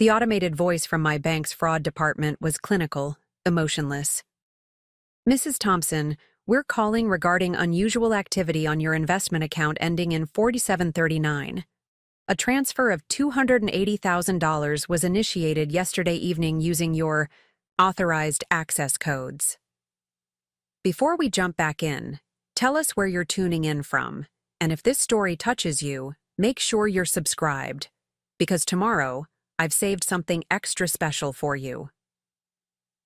The automated voice from my bank's fraud department was clinical, emotionless. "Mrs. Thompson, we're calling regarding unusual activity on your investment account ending in 4739. A transfer of $280,000 was initiated yesterday evening using your authorized access codes." Before we jump back in, tell us where you're tuning in from, and if this story touches you, make sure you're subscribed, because tomorrow, I've saved something extra special for you.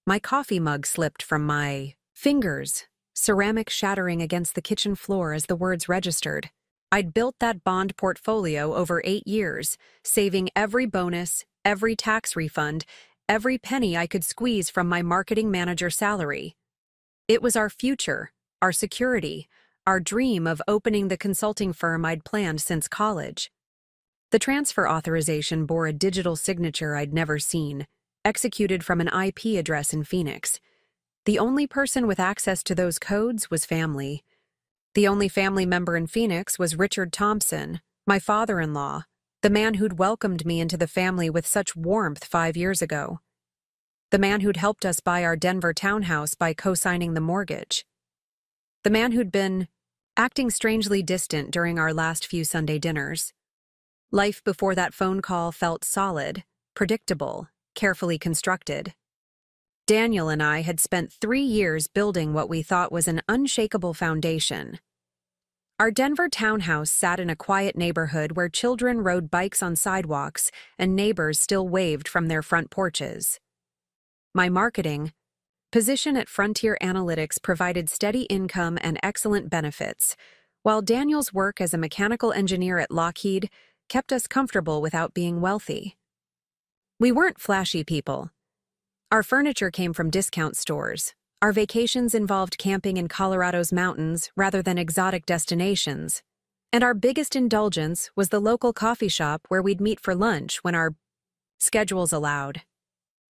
My coffee mug slipped from my fingers, ceramic shattering against the kitchen floor as the words registered. I'd built that bond portfolio over 8 years, saving every bonus, every tax refund, every penny I could squeeze from my marketing manager salary. It was our future, our security, our dream of opening the consulting firm I'd planned since college. The transfer authorization bore a digital signature I'd never seen, executed from an IP address in Phoenix. The only person with access to those codes was family. The only family member in Phoenix was Richard Thompson, my father-in-law, the man who'd welcomed me into the family with such warmth 5 years ago. The man who'd helped us buy our Denver townhouse by co-signing the mortgage. The man who'd been acting strangely distant during our last few Sunday dinners. Life before that phone call felt solid, predictable, carefully constructed. Daniel and I had spent 3 years building what we thought was an unshakable foundation. Our Denver townhouse sat in a quiet neighborhood where children rode bikes on sidewalks and neighbors still waved from their front porches. My marketing position at Frontier Analytics provided steady income and excellent benefits, while Daniel's work as a mechanical engineer at Lockheed kept us comfortable without being wealthy. We weren't flashy people. Our furniture came from discount stores. Our vacations involved camping in Colorado's mountains rather than exotic destinations. And our biggest indulgence was the local coffee shop where we'd meet for lunch when our schedules allowed.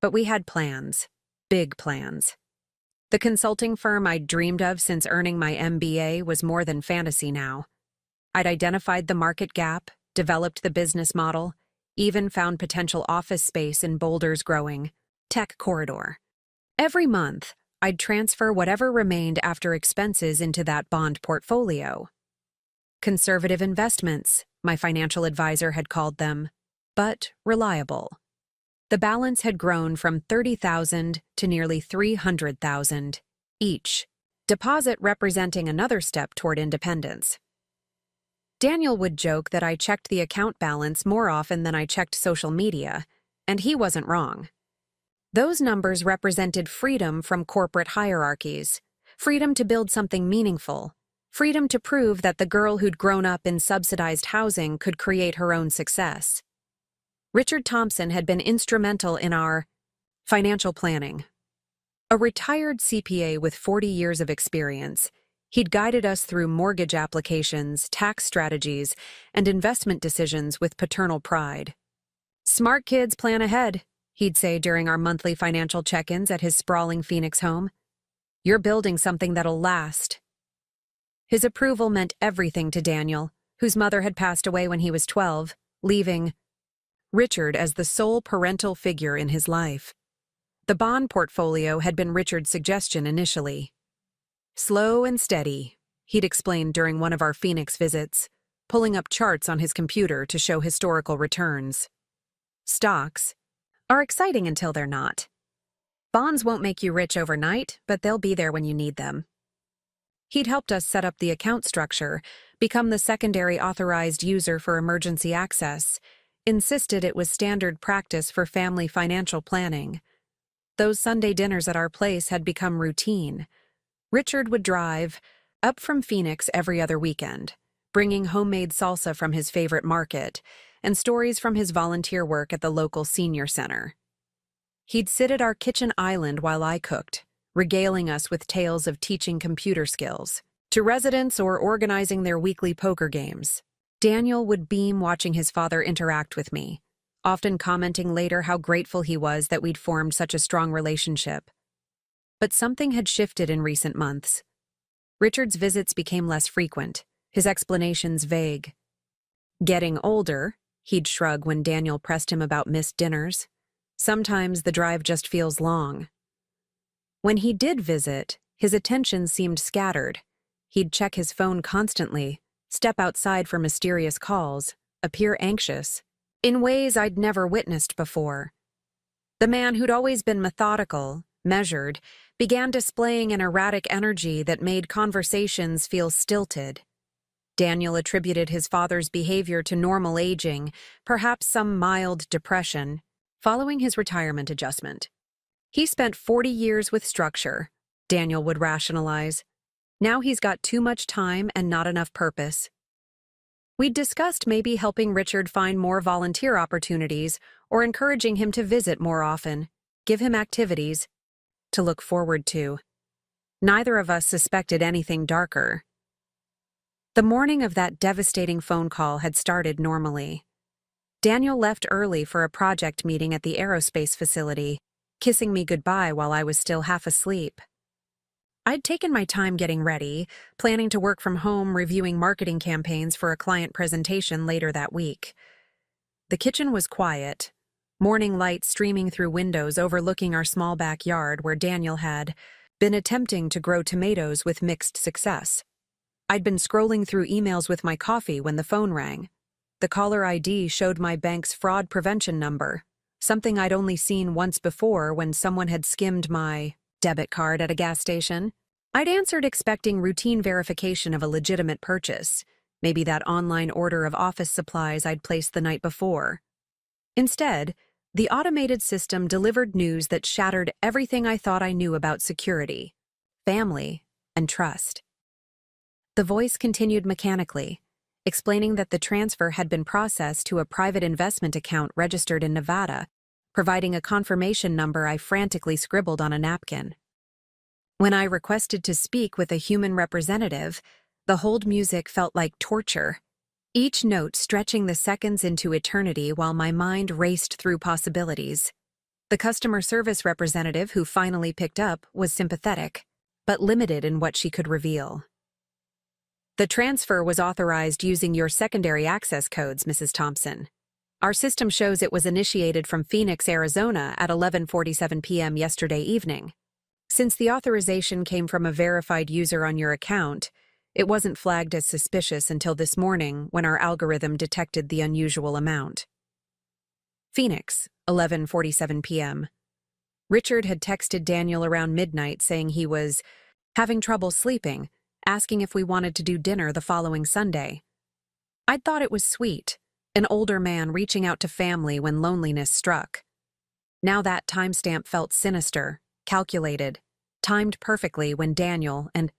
But we had plans, big plans. The consulting firm I'd dreamed of since earning my MBA was more than fantasy now. I'd identified the market gap, developed the business model, even found potential office space in Boulder's growing tech corridor. Every month, I'd transfer whatever remained after expenses into that bond portfolio. Conservative investments, my financial advisor had called them, but reliable. The balance had grown from $30,000 to nearly $300,000 each, deposit representing another step toward independence. Daniel would joke that I checked the account balance more often than I checked social media, and he wasn't wrong. Those numbers represented freedom from corporate hierarchies, freedom to build something meaningful, freedom to prove that the girl who'd grown up in subsidized housing could create her own success. Richard Thompson had been instrumental in our financial planning. A retired CPA with 40 years of experience, he'd guided us through mortgage applications, tax strategies, and investment decisions with paternal pride. "Smart kids plan ahead," he'd say during our monthly financial check-ins at his sprawling Phoenix home. "You're building something that'll last." His approval meant everything to Daniel, whose mother had passed away when he was 12, leaving Richard as the sole parental figure in his life. The bond portfolio had been Richard's suggestion initially. "Slow and steady," he'd explained during one of our Phoenix visits, pulling up charts on his computer to show historical returns. "Stocks are exciting until they're not. Bonds won't make you rich overnight, but they'll be there when you need them." He'd helped us set up the account structure, become the secondary authorized user for emergency access, insisted it was standard practice for family financial planning. Those Sunday dinners at our place had become routine. Richard would drive up from Phoenix every other weekend, bringing homemade salsa from his favorite market and stories from his volunteer work at the local senior center. He'd sit at our kitchen island while I cooked, regaling us with tales of teaching computer skills to residents or organizing their weekly poker games. Daniel would beam watching his father interact with me, often commenting later how grateful he was that we'd formed such a strong relationship. But something had shifted in recent months. Richard's visits became less frequent, his explanations vague. "Getting older," he'd shrug when Daniel pressed him about missed dinners. Sometimes the drive just feels long. When he did visit, his attention seemed scattered. He'd check his phone constantly, step outside for mysterious calls, appear anxious, in ways I'd never witnessed before. The man who'd always been methodical, measured, began displaying an erratic energy that made conversations feel stilted. Daniel attributed his father's behavior to normal aging, perhaps some mild depression, following his retirement adjustment. He spent 40 years with structure, Daniel would rationalize. Now he's got too much time and not enough purpose. We'd discussed maybe helping Richard find more volunteer opportunities or encouraging him to visit more often, give him activities to look forward to. Neither of us suspected anything darker. The morning of that devastating phone call had started normally. Daniel left early for a project meeting at the aerospace facility, kissing me goodbye while I was still half asleep. I'd taken my time getting ready, planning to work from home reviewing marketing campaigns for a client presentation later that week. The kitchen was quiet, morning light streaming through windows overlooking our small backyard where Daniel had been attempting to grow tomatoes with mixed success. I'd been scrolling through emails with my coffee when the phone rang. The caller ID showed my bank's fraud prevention number, something I'd only seen once before when someone had skimmed my debit card at a gas station. I'd answered expecting routine verification of a legitimate purchase, maybe that online order of office supplies I'd placed the night before. Instead, the automated system delivered news that shattered everything I thought I knew about security, family, and trust. The voice continued mechanically, explaining that the transfer had been processed to a private investment account registered in Nevada, providing a confirmation number I frantically scribbled on a napkin. When I requested to speak with a human representative, the hold music felt like torture, each note stretching the seconds into eternity while my mind raced through possibilities. The customer service representative who finally picked up was sympathetic, but limited in what she could reveal. The transfer was authorized using your secondary access codes, Mrs. Thompson. Our system shows it was initiated from Phoenix, Arizona at 11:47 p.m. yesterday evening. Since the authorization came from a verified user on your account, it wasn't flagged as suspicious until this morning when our algorithm detected the unusual amount. Phoenix, 11:47 p.m. Richard had texted Daniel around midnight saying he was having trouble sleeping, asking if we wanted to do dinner the following Sunday. I'd thought it was sweet, an older man reaching out to family when loneliness struck. Now that timestamp felt sinister, calculated, timed perfectly when Daniel and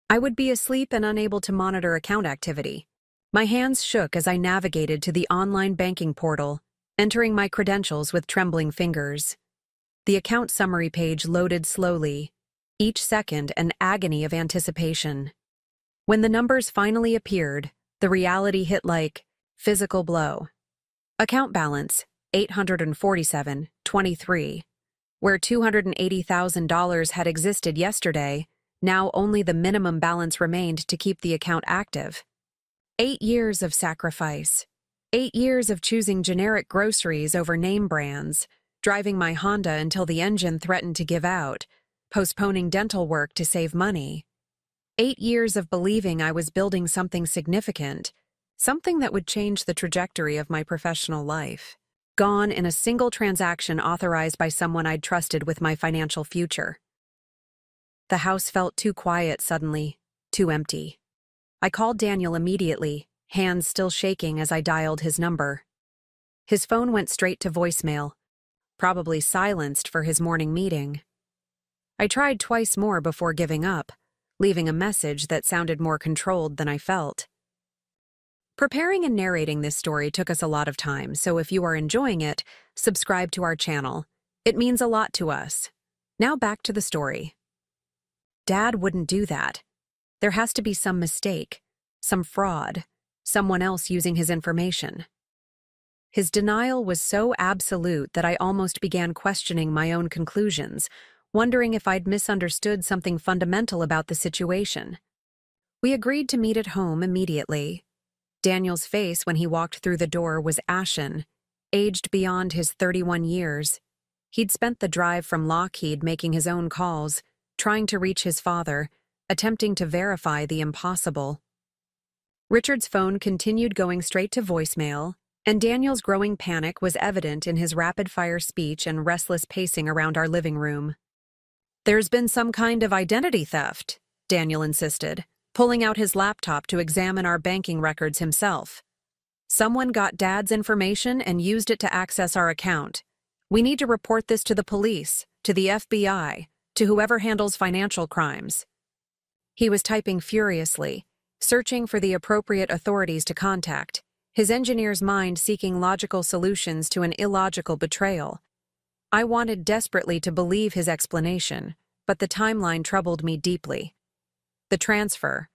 I would be asleep and unable to monitor account activity. My hands shook as I navigated to the online banking portal, entering my credentials with trembling fingers. The account summary page loaded slowly, each second an agony of anticipation. When the numbers finally appeared, the reality hit like physical blow. Account balance, $847.23. Where $280,000 had existed yesterday, now only the minimum balance remained to keep the account active. 8 years of sacrifice. 8 years of choosing generic groceries over name brands, driving my Honda until the engine threatened to give out, postponing dental work to save money. 8 years of believing I was building something significant, something that would change the trajectory of my professional life. Gone in a single transaction authorized by someone I'd trusted with my financial future. The house felt too quiet suddenly, too empty. I called Daniel immediately, hands still shaking as I dialed his number. His phone went straight to voicemail, probably silenced for his morning meeting. I tried twice more before giving up, leaving a message that sounded more controlled than I felt. Preparing and narrating this story took us a lot of time, so if you are enjoying it, subscribe to our channel. It means a lot to us. Now back to the story. Dad wouldn't do that. There has to be some mistake, some fraud, someone else using his information. His denial was so absolute that I almost began questioning my own conclusions, wondering if I'd misunderstood something fundamental about the situation. We agreed to meet at home immediately. Daniel's face when he walked through the door was ashen, aged beyond his 31 years. He'd spent the drive from Lockheed making his own calls, trying to reach his father, attempting to verify the impossible. Richard's phone continued going straight to voicemail, and Daniel's growing panic was evident in his rapid-fire speech and restless pacing around our living room. "There's been some kind of identity theft," Daniel insisted, pulling out his laptop to examine our banking records himself. "Someone got Dad's information and used it to access our account. We need to report this to the police, to the FBI, to whoever handles financial crimes." He was typing furiously, searching for the appropriate authorities to contact, his engineer's mind seeking logical solutions to an illogical betrayal. I wanted desperately to believe his explanation, but the timeline troubled me deeply. The transfer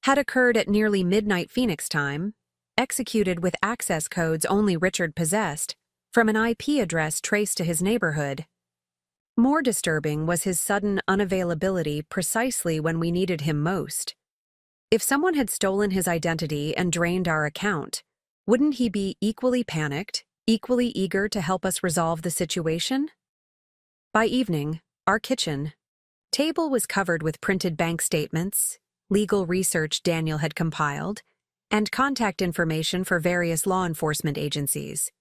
had occurred at nearly midnight Phoenix time, executed with access codes only Richard possessed, from an IP address traced to his neighborhood. More disturbing was his sudden unavailability precisely when we needed him most. If someone had stolen his identity and drained our account, wouldn't he be equally panicked, equally eager to help us resolve the situation? By evening, our kitchen table was covered with printed bank statements, legal research Daniel had compiled, and contact information for various law enforcement agencies.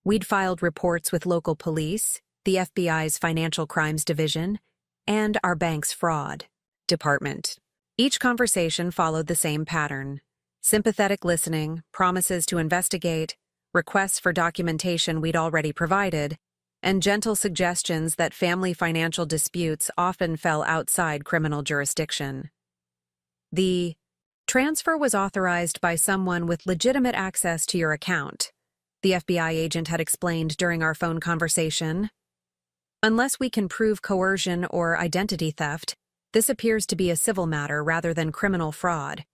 We'd filed reports with local police, the FBI's Financial Crimes Division, and our bank's fraud department. Each conversation followed the same pattern: sympathetic listening, promises to investigate, requests for documentation we'd already provided, and gentle suggestions that family financial disputes often fell outside criminal jurisdiction. The transfer was authorized by someone with legitimate access to your account, the FBI agent had explained during our phone conversation. Unless we can prove coercion or identity theft, this appears to be a civil matter rather than criminal fraud.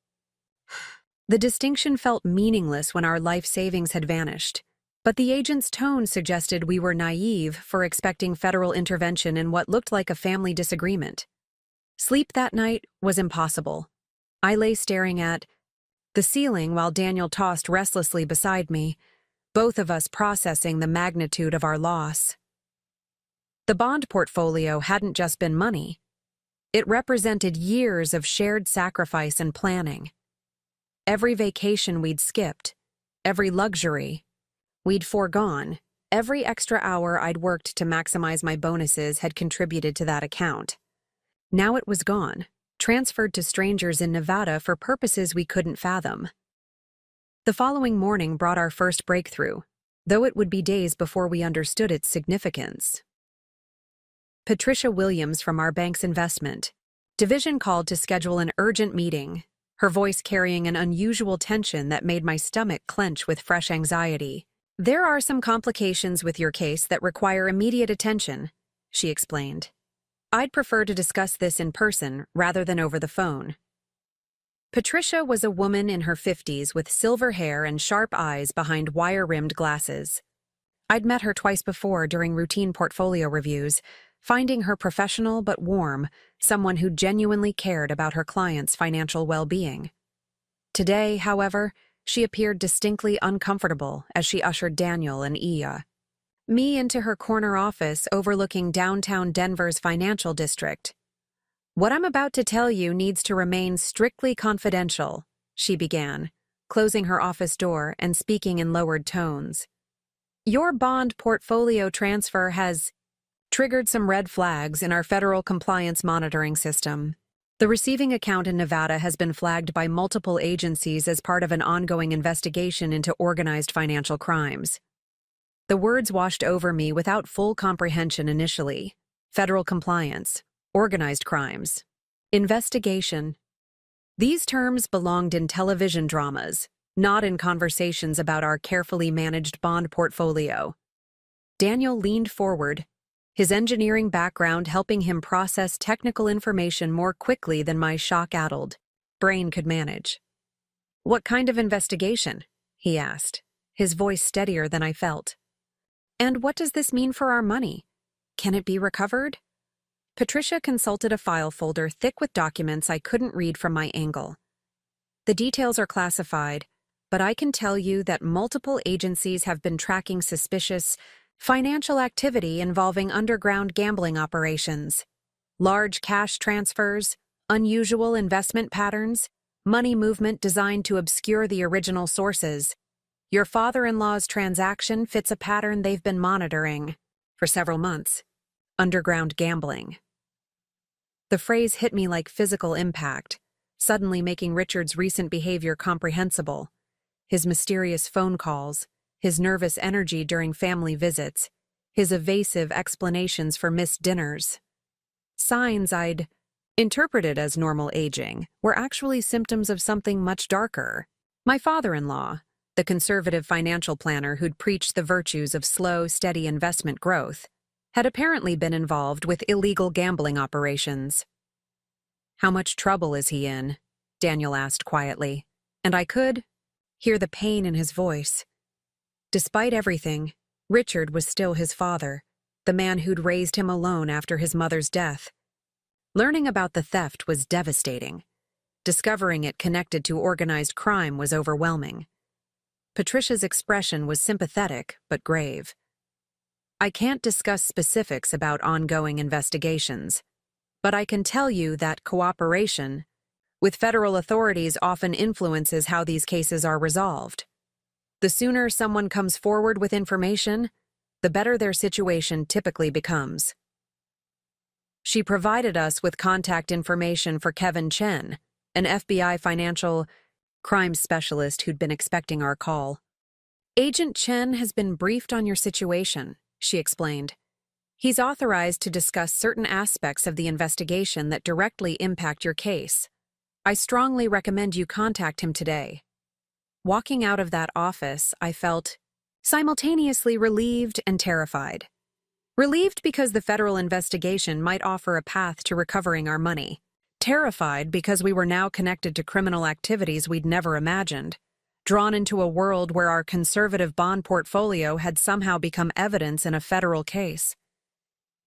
The distinction felt meaningless when our life savings had vanished, but the agent's tone suggested we were naive for expecting federal intervention in what looked like a family disagreement. Sleep that night was impossible. I lay staring at the ceiling while Daniel tossed restlessly beside me, both of us processing the magnitude of our loss. The bond portfolio hadn't just been money. It represented years of shared sacrifice and planning. Every vacation we'd skipped, every luxury we'd foregone, every extra hour I'd worked to maximize my bonuses had contributed to that account. Now it was gone, transferred to strangers in Nevada for purposes we couldn't fathom. The following morning brought our first breakthrough, though it would be days before we understood its significance. Patricia Williams from our bank's investment division called to schedule an urgent meeting, her voice carrying an unusual tension that made my stomach clench with fresh anxiety. "There are some complications with your case that require immediate attention," she explained. "I'd prefer to discuss this in person rather than over the phone." Patricia was a woman in her 50s with silver hair and sharp eyes behind wire-rimmed glasses. I'd met her twice before during routine portfolio reviews, finding her professional but warm, someone who genuinely cared about her clients' financial well-being. Today, however, she appeared distinctly uncomfortable as she ushered Daniel and me into her corner office overlooking downtown Denver's financial district. "What I'm about to tell you needs to remain strictly confidential," she began, closing her office door and speaking in lowered tones. "Your bond portfolio transfer has triggered some red flags in our federal compliance monitoring system. The receiving account in Nevada has been flagged by multiple agencies as part of an ongoing investigation into organized financial crimes." The words washed over me without full comprehension initially. Federal compliance, organized crimes, investigation. These terms belonged in television dramas, not in conversations about our carefully managed bond portfolio. Daniel leaned forward, his engineering background helping him process technical information more quickly than my shock-addled brain could manage. "What kind of investigation?" he asked, his voice steadier than I felt. "And what does this mean for our money? Can it be recovered?" Patricia consulted a file folder thick with documents I couldn't read from my angle. "The details are classified, but I can tell you that multiple agencies have been tracking suspicious Financial activity involving underground gambling operations, large cash transfers, unusual investment patterns, money movement designed to obscure the original sources. Your father-in-law's transaction fits a pattern they've been monitoring for several months. Underground gambling. The phrase hit me like physical impact, suddenly making Richard's recent behavior comprehensible. His mysterious phone calls, his nervous energy during family visits, his evasive explanations for missed dinners. Signs I'd interpreted as normal aging were actually symptoms of something much darker. My father-in-law, the conservative financial planner who'd preached the virtues of slow, steady investment growth, had apparently been involved with illegal gambling operations. "How much trouble is he in?" Daniel asked quietly, and I could hear the pain in his voice. Despite everything, Richard was still his father, the man who'd raised him alone after his mother's death. Learning about the theft was devastating. Discovering it connected to organized crime was overwhelming. Patricia's expression was sympathetic but grave. "I can't discuss specifics about ongoing investigations, but I can tell you that cooperation with federal authorities often influences how these cases are resolved. The sooner someone comes forward with information, the better their situation typically becomes." She provided us with contact information for Kevin Chen, an FBI financial crimes specialist who'd been expecting our call. "Agent Chen has been briefed on your situation," she explained. "He's authorized to discuss certain aspects of the investigation that directly impact your case. I strongly recommend you contact him today." Walking out of that office, I felt simultaneously relieved and terrified. Relieved because the federal investigation might offer a path to recovering our money. Terrified because we were now connected to criminal activities we'd never imagined. Drawn into a world where our conservative bond portfolio had somehow become evidence in a federal case.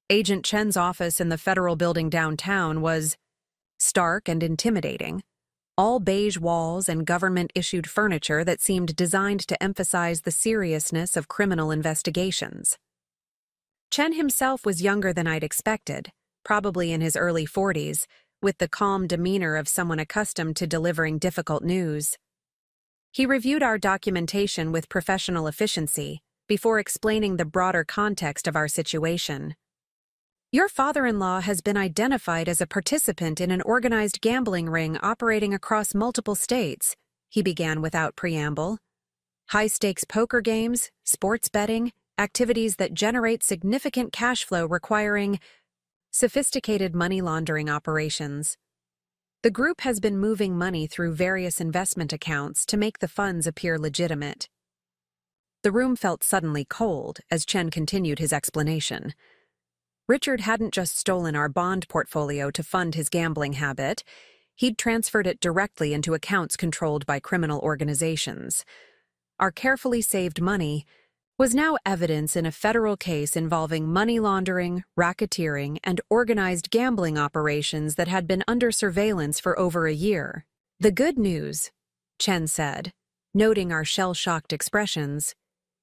Agent Chen's office in the federal building downtown was stark and intimidating. All beige walls and government-issued furniture that seemed designed to emphasize the seriousness of criminal investigations. Chen himself was younger than I'd expected, probably in his early 40s, with the calm demeanor of someone accustomed to delivering difficult news. He reviewed our documentation with professional efficiency before explaining the broader context of our situation. "Your father-in-law has been identified as a participant in an organized gambling ring operating across multiple states," he began without preamble. "High-stakes poker games, sports betting, activities that generate significant cash flow requiring sophisticated money laundering operations. The group has been moving money through various investment accounts to make the funds appear legitimate." The room felt suddenly cold as Chen continued his explanation. Richard hadn't just stolen our bond portfolio to fund his gambling habit. He'd transferred it directly into accounts controlled by criminal organizations. Our carefully saved money was now evidence in a federal case involving money laundering, racketeering, and organized gambling operations that had been under surveillance for over a year. "The good news," Chen said, noting our shell-shocked expressions,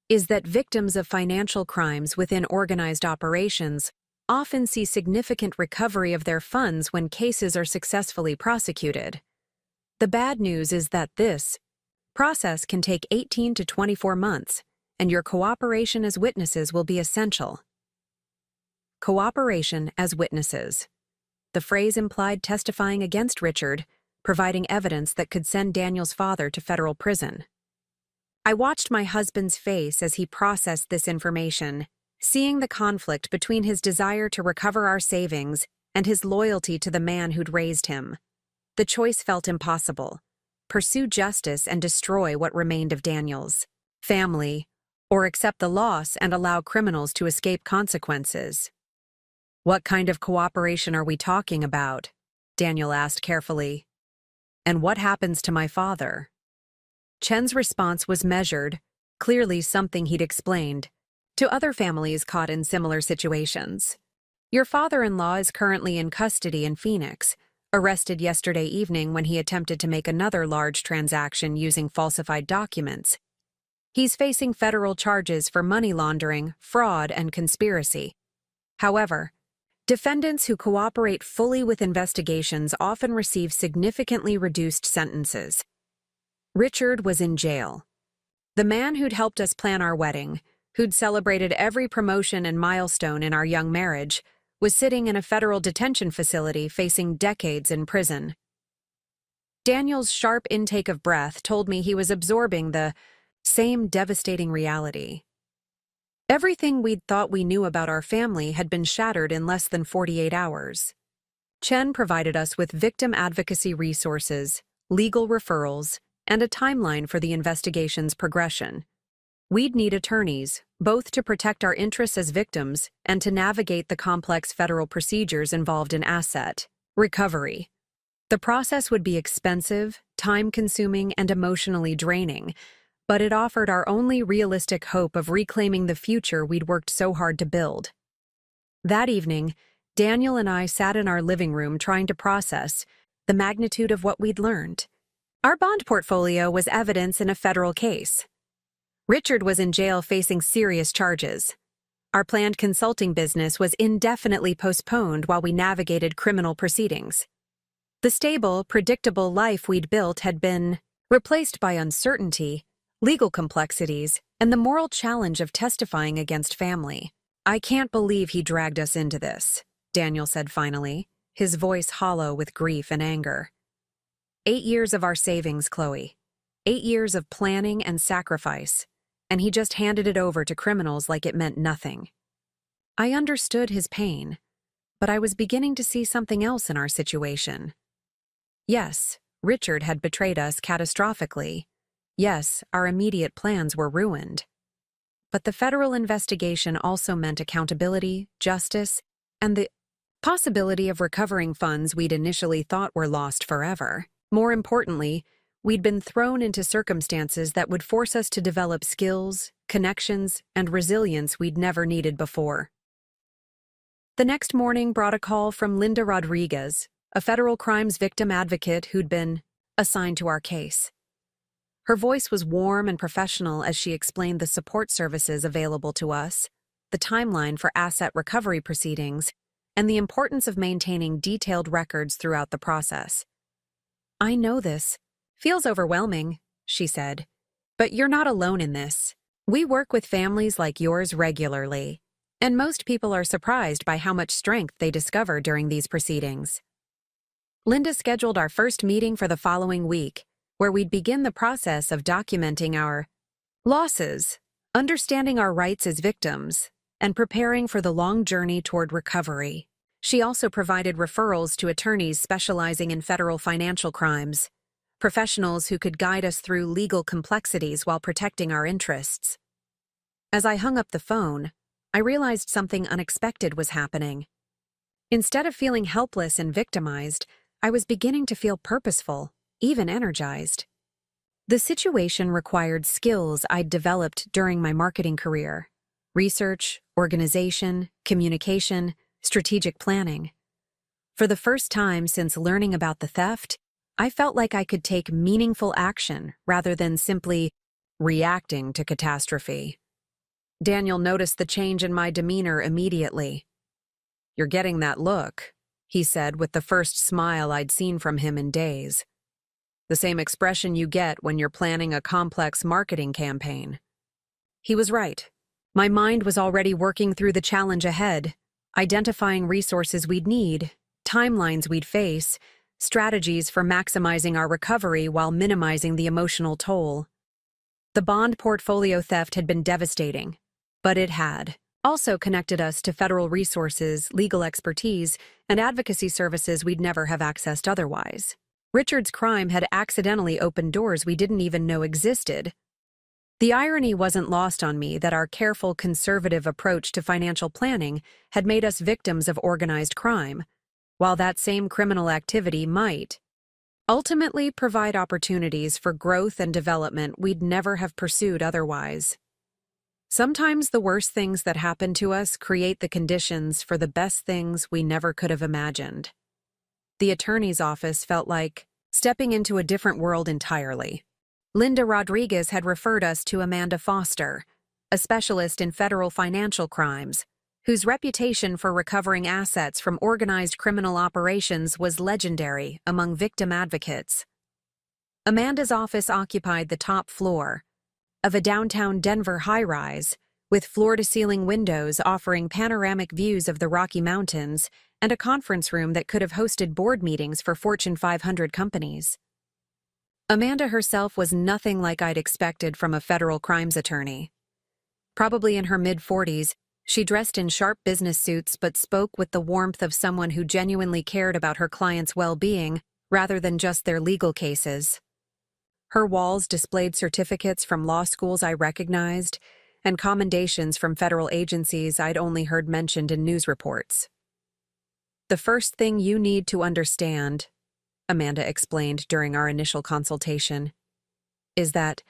"is that victims of financial crimes within organized operations often see significant recovery of their funds when cases are successfully prosecuted. The bad news is that this process can take 18 to 24 months, and your cooperation as witnesses will be essential." Cooperation as witnesses. The phrase implied testifying against Richard, providing evidence that could send Daniel's father to federal prison. I watched my husband's face as he processed this information, seeing the conflict between his desire to recover our savings and his loyalty to the man who'd raised him. The choice felt impossible: pursue justice and destroy what remained of Daniel's family, or accept the loss and allow criminals to escape consequences. "What kind of cooperation are we talking about?" Daniel asked carefully. "And what happens to my father?" Chen's response was measured, clearly something he'd explained to other families caught in similar situations. "Your father-in-law is currently in custody in Phoenix, arrested yesterday evening when he attempted to make another large transaction using falsified documents. He's facing federal charges for money laundering, fraud, and conspiracy. However, defendants who cooperate fully with investigations often receive significantly reduced sentences. Richard was in jail. The man who'd helped us plan our wedding, who'd celebrated every promotion and milestone in our young marriage, was sitting in a federal detention facility facing decades in prison. Daniel's sharp intake of breath told me he was absorbing the same devastating reality. Everything we'd thought we knew about our family had been shattered in less than 48 hours. Chen provided us with victim advocacy resources, legal referrals, and a timeline for the investigation's progression. We'd need attorneys, both to protect our interests as victims and to navigate the complex federal procedures involved in asset recovery. The process would be expensive, time-consuming, and emotionally draining, but it offered our only realistic hope of reclaiming the future we'd worked so hard to build. That evening, Daniel and I sat in our living room trying to process the magnitude of what we'd learned. Our bond portfolio was evidence in a federal case. Richard was in jail facing serious charges. Our planned consulting business was indefinitely postponed while we navigated criminal proceedings. The stable, predictable life we'd built had been replaced by uncertainty, legal complexities, and the moral challenge of testifying against family. "I can't believe he dragged us into this," Daniel said finally, his voice hollow with grief and anger. 8 years of our savings, Chloe. 8 years of planning and sacrifice, and he just handed it over to criminals like it meant nothing. I understood his pain, but I was beginning to see something else in our situation. Yes, Richard had betrayed us catastrophically. Yes, our immediate plans were ruined. But the federal investigation also meant accountability, justice, and the possibility of recovering funds we'd initially thought were lost forever. More importantly, we'd been thrown into circumstances that would force us to develop skills, connections, and resilience we'd never needed before. The next morning brought a call from Linda Rodriguez, a federal crimes victim advocate who'd been assigned to our case. Her voice was warm and professional as she explained the support services available to us, the timeline for asset recovery proceedings, and the importance of maintaining detailed records throughout the process. "I know this. Feels overwhelming," she said. "But you're not alone in this. We work with families like yours regularly, and most people are surprised by how much strength they discover during these proceedings." Linda scheduled our first meeting for the following week, where we'd begin the process of documenting our losses, understanding our rights as victims, and preparing for the long journey toward recovery. She also provided referrals to attorneys specializing in federal financial crimes, professionals who could guide us through legal complexities while protecting our interests. As I hung up the phone, I realized something unexpected was happening. Instead of feeling helpless and victimized, I was beginning to feel purposeful, even energized. The situation required skills I'd developed during my marketing career: research, organization, communication, strategic planning. For the first time since learning about the theft, I felt like I could take meaningful action rather than simply reacting to catastrophe. Daniel noticed the change in my demeanor immediately. "You're getting that look," he said with the first smile I'd seen from him in days. "The same expression you get when you're planning a complex marketing campaign." He was right. My mind was already working through the challenge ahead, identifying resources we'd need, timelines we'd face, strategies for maximizing our recovery while minimizing the emotional toll. The bond portfolio theft had been devastating, but it had also connected us to federal resources, legal expertise, and advocacy services we'd never have accessed otherwise. Richard's crime had accidentally opened doors we didn't even know existed. The irony wasn't lost on me that our careful, conservative approach to financial planning had made us victims of organized crime, while that same criminal activity might ultimately provide opportunities for growth and development we'd never have pursued otherwise. Sometimes the worst things that happen to us create the conditions for the best things we never could have imagined. The attorney's office felt like stepping into a different world entirely. Linda Rodriguez had referred us to Amanda Foster, a specialist in federal financial crimes, whose reputation for recovering assets from organized criminal operations was legendary among victim advocates. Amanda's office occupied the top floor of a downtown Denver high-rise, with floor-to-ceiling windows offering panoramic views of the Rocky Mountains and a conference room that could have hosted board meetings for Fortune 500 companies. Amanda herself was nothing like I'd expected from a federal crimes attorney. Probably in her mid-40s, she dressed in sharp business suits but spoke with the warmth of someone who genuinely cared about her clients' well-being rather than just their legal cases. Her walls displayed certificates from law schools I recognized and commendations from federal agencies I'd only heard mentioned in news reports. "The first thing you need to understand," Amanda explained during our initial consultation, "is that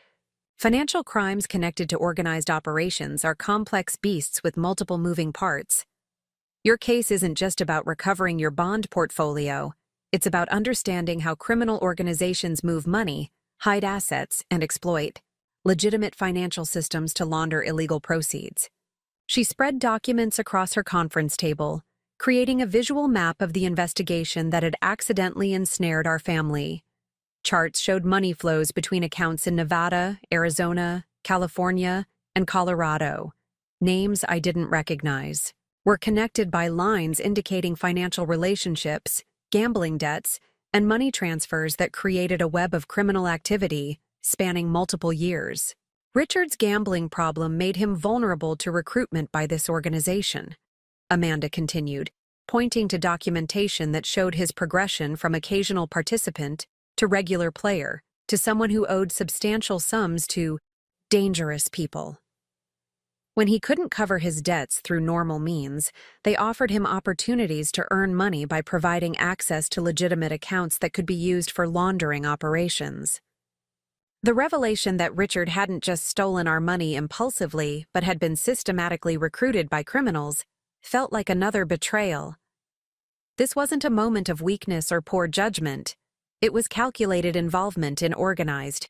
financial crimes connected to organized operations are complex beasts with multiple moving parts. Your case isn't just about recovering your bond portfolio, it's about understanding how criminal organizations move money, hide assets, and exploit legitimate financial systems to launder illegal proceeds." She spread documents across her conference table, creating a visual map of the investigation that had accidentally ensnared our family. Charts showed money flows between accounts in Nevada, Arizona, California, and Colorado. Names I didn't recognize were connected by lines indicating financial relationships, gambling debts, and money transfers that created a web of criminal activity spanning multiple years. Richard's gambling problem made him vulnerable to recruitment by this organization, Amanda continued, pointing to documentation that showed his progression from occasional participant to regular player, to someone who owed substantial sums to dangerous people. When he couldn't cover his debts through normal means, they offered him opportunities to earn money by providing access to legitimate accounts that could be used for laundering operations. The revelation that Richard hadn't just stolen our money impulsively but had been systematically recruited by criminals felt like another betrayal. This wasn't a moment of weakness or poor judgment. It was calculated involvement in organized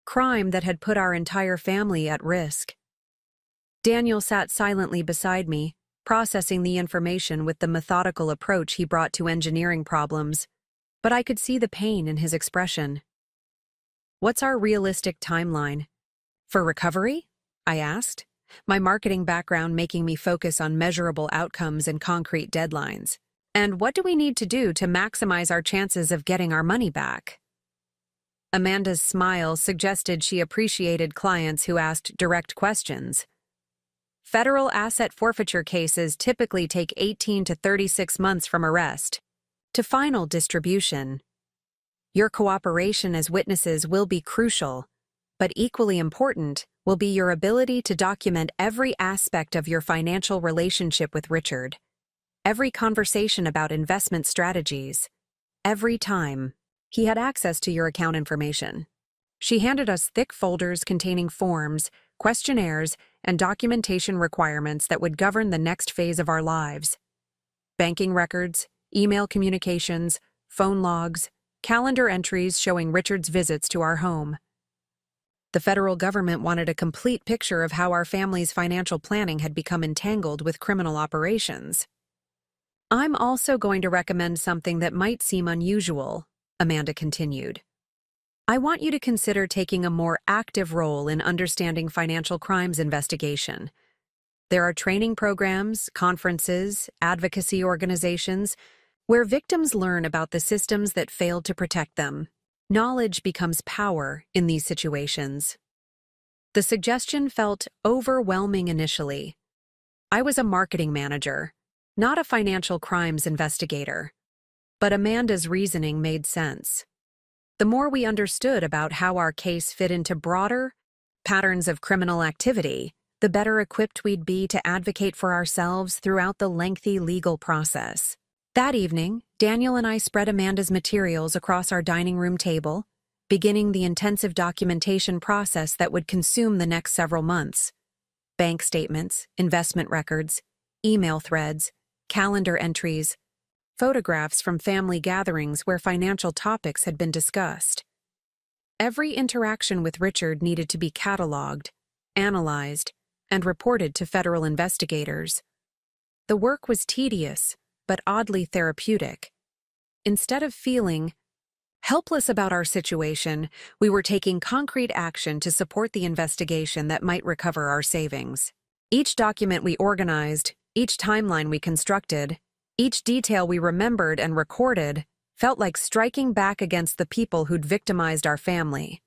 crime that had put our entire family at risk. Daniel sat silently beside me, processing the information with the methodical approach he brought to engineering problems, but I could see the pain in his expression. "What's our realistic timeline for recovery?" I asked, my marketing background making me focus on measurable outcomes and concrete deadlines. "And what do we need to do to maximize our chances of getting our money back?" Amanda's smile suggested she appreciated clients who asked direct questions. "Federal asset forfeiture cases typically take 18 to 36 months from arrest to final distribution. Your cooperation as witnesses will be crucial, but equally important will be your ability to document every aspect of your financial relationship with Richard. Every conversation about investment strategies, every time he had access to your account information." She handed us thick folders containing forms, questionnaires, and documentation requirements that would govern the next phase of our lives. Banking records, email communications, phone logs, calendar entries showing Richard's visits to our home. The federal government wanted a complete picture of how our family's financial planning had become entangled with criminal operations. "I'm also going to recommend something that might seem unusual," Amanda continued. "I want you to consider taking a more active role in understanding financial crimes investigation. There are training programs, conferences, advocacy organizations, where victims learn about the systems that failed to protect them. Knowledge becomes power in these situations." The suggestion felt overwhelming initially. I was a marketing manager, not a financial crimes investigator. But Amanda's reasoning made sense. The more we understood about how our case fit into broader patterns of criminal activity, the better equipped we'd be to advocate for ourselves throughout the lengthy legal process. That evening, Daniel and I spread Amanda's materials across our dining room table, beginning the intensive documentation process that would consume the next several months. Bank statements, investment records, email threads, calendar entries, photographs from family gatherings where financial topics had been discussed. every interaction with Richard needed to be cataloged, analyzed, and reported to federal investigators. The work was tedious, but oddly therapeutic. Instead of feeling helpless about our situation, we were taking concrete action to support the investigation that might recover our savings. Each document we organized, each timeline we constructed, each detail we remembered and recorded felt like striking back against the people who'd victimized our family.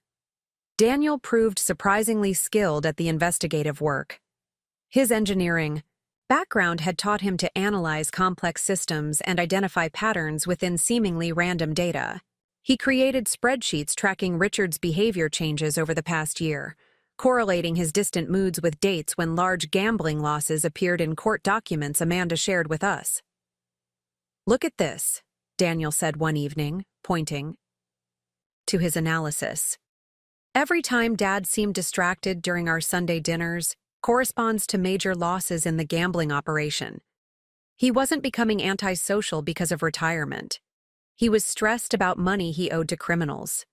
Daniel proved surprisingly skilled at the investigative work. His engineering background had taught him to analyze complex systems and identify patterns within seemingly random data. He created spreadsheets tracking Richard's behavior changes over the past year, correlating his distant moods with dates when large gambling losses appeared in court documents Amanda shared with us. "Look at this," Daniel said one evening, pointing to his analysis. "Every time Dad seemed distracted during our Sunday dinners corresponds to major losses in the gambling operation. He wasn't becoming antisocial because of retirement. He was stressed about money he owed to criminals."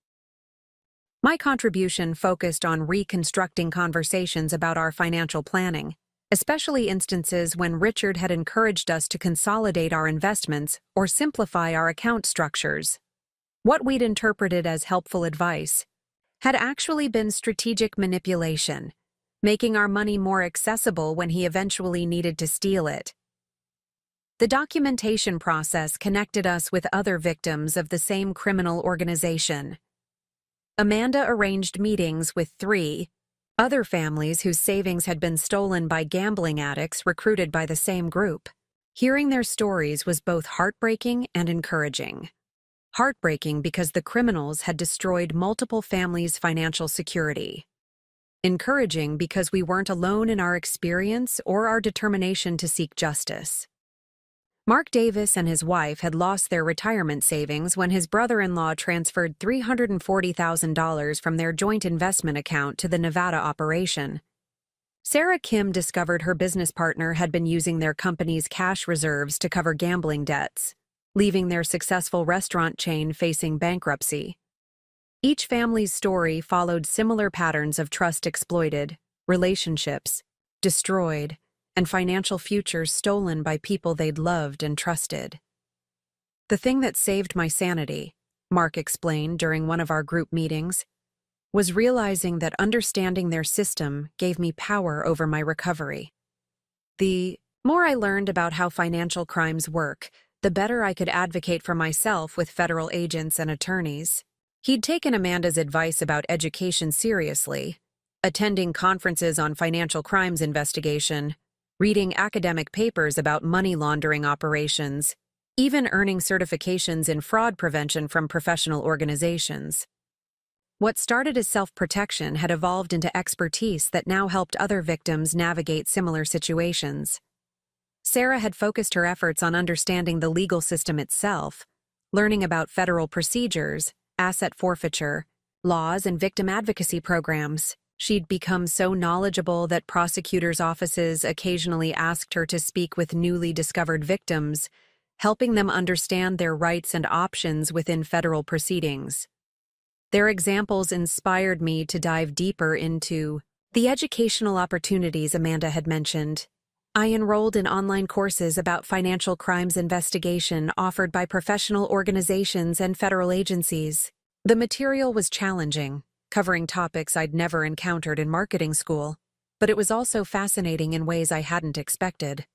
My contribution focused on reconstructing conversations about our financial planning, especially instances when Richard had encouraged us to consolidate our investments or simplify our account structures. What we'd interpreted as helpful advice had actually been strategic manipulation, making our money more accessible when he eventually needed to steal it. The documentation process connected us with other victims of the same criminal organization. Amanda arranged meetings with 3 other families whose savings had been stolen by gambling addicts recruited by the same group. Hearing their stories was both heartbreaking and encouraging. Heartbreaking because the criminals had destroyed multiple families' financial security. Encouraging because we weren't alone in our experience or our determination to seek justice. Mark Davis and his wife had lost their retirement savings when his brother-in-law transferred $340,000 from their joint investment account to the Nevada operation. Sarah Kim discovered her business partner had been using their company's cash reserves to cover gambling debts, leaving their successful restaurant chain facing bankruptcy. Each family's story followed similar patterns of trust exploited, relationships destroyed, and financial futures stolen by people they'd loved and trusted. "The thing that saved my sanity," Mark explained during one of our group meetings, "was realizing that understanding their system gave me power over my recovery. The more I learned about how financial crimes work, the better I could advocate for myself with federal agents and attorneys." He'd taken Amanda's advice about education seriously, attending conferences on financial crimes investigation, reading academic papers about money laundering operations, even earning certifications in fraud prevention from professional organizations. What started as self-protection had evolved into expertise that now helped other victims navigate similar situations. Sarah had focused her efforts on understanding the legal system itself, learning about federal procedures, asset forfeiture, laws, and victim advocacy programs. She'd become so knowledgeable that prosecutors' offices occasionally asked her to speak with newly discovered victims, helping them understand their rights and options within federal proceedings. Their examples inspired me to dive deeper into the educational opportunities Amanda had mentioned. I enrolled in online courses about financial crimes investigation offered by professional organizations and federal agencies. The material was challenging, covering topics I'd never encountered in marketing school, but it was also fascinating in ways I hadn't expected.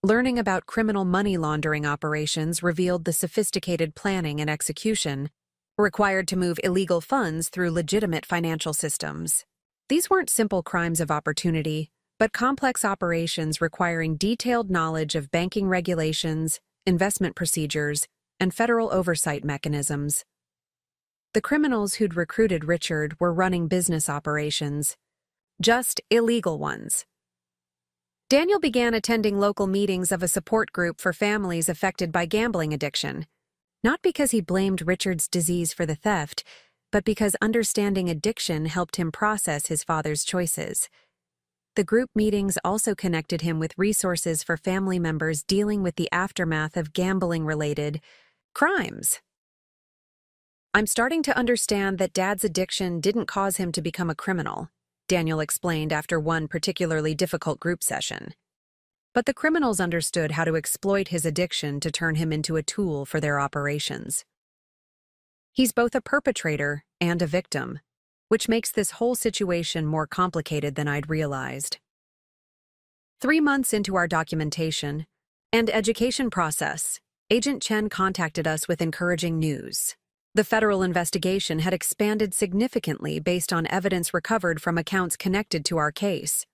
Learning about criminal money laundering operations revealed the sophisticated planning and execution required to move illegal funds through legitimate financial systems. These weren't simple crimes of opportunity, but complex operations requiring detailed knowledge of banking regulations, investment procedures, and federal oversight mechanisms. The criminals who'd recruited Richard were running business operations, just illegal ones. Daniel began attending local meetings of a support group for families affected by gambling addiction, not because he blamed Richard's disease for the theft, but because understanding addiction helped him process his father's choices. The group meetings also connected him with resources for family members dealing with the aftermath of gambling-related crimes. I'm starting to understand that Dad's addiction didn't cause him to become a criminal, Daniel explained after one particularly difficult group session. But the criminals understood how to exploit his addiction to turn him into a tool for their operations. He's both a perpetrator and a victim, which makes this whole situation more complicated than I'd realized. 3 months into our documentation and education process, Agent Chen contacted us with encouraging news. The federal investigation had expanded significantly based on evidence recovered from accounts connected to our case.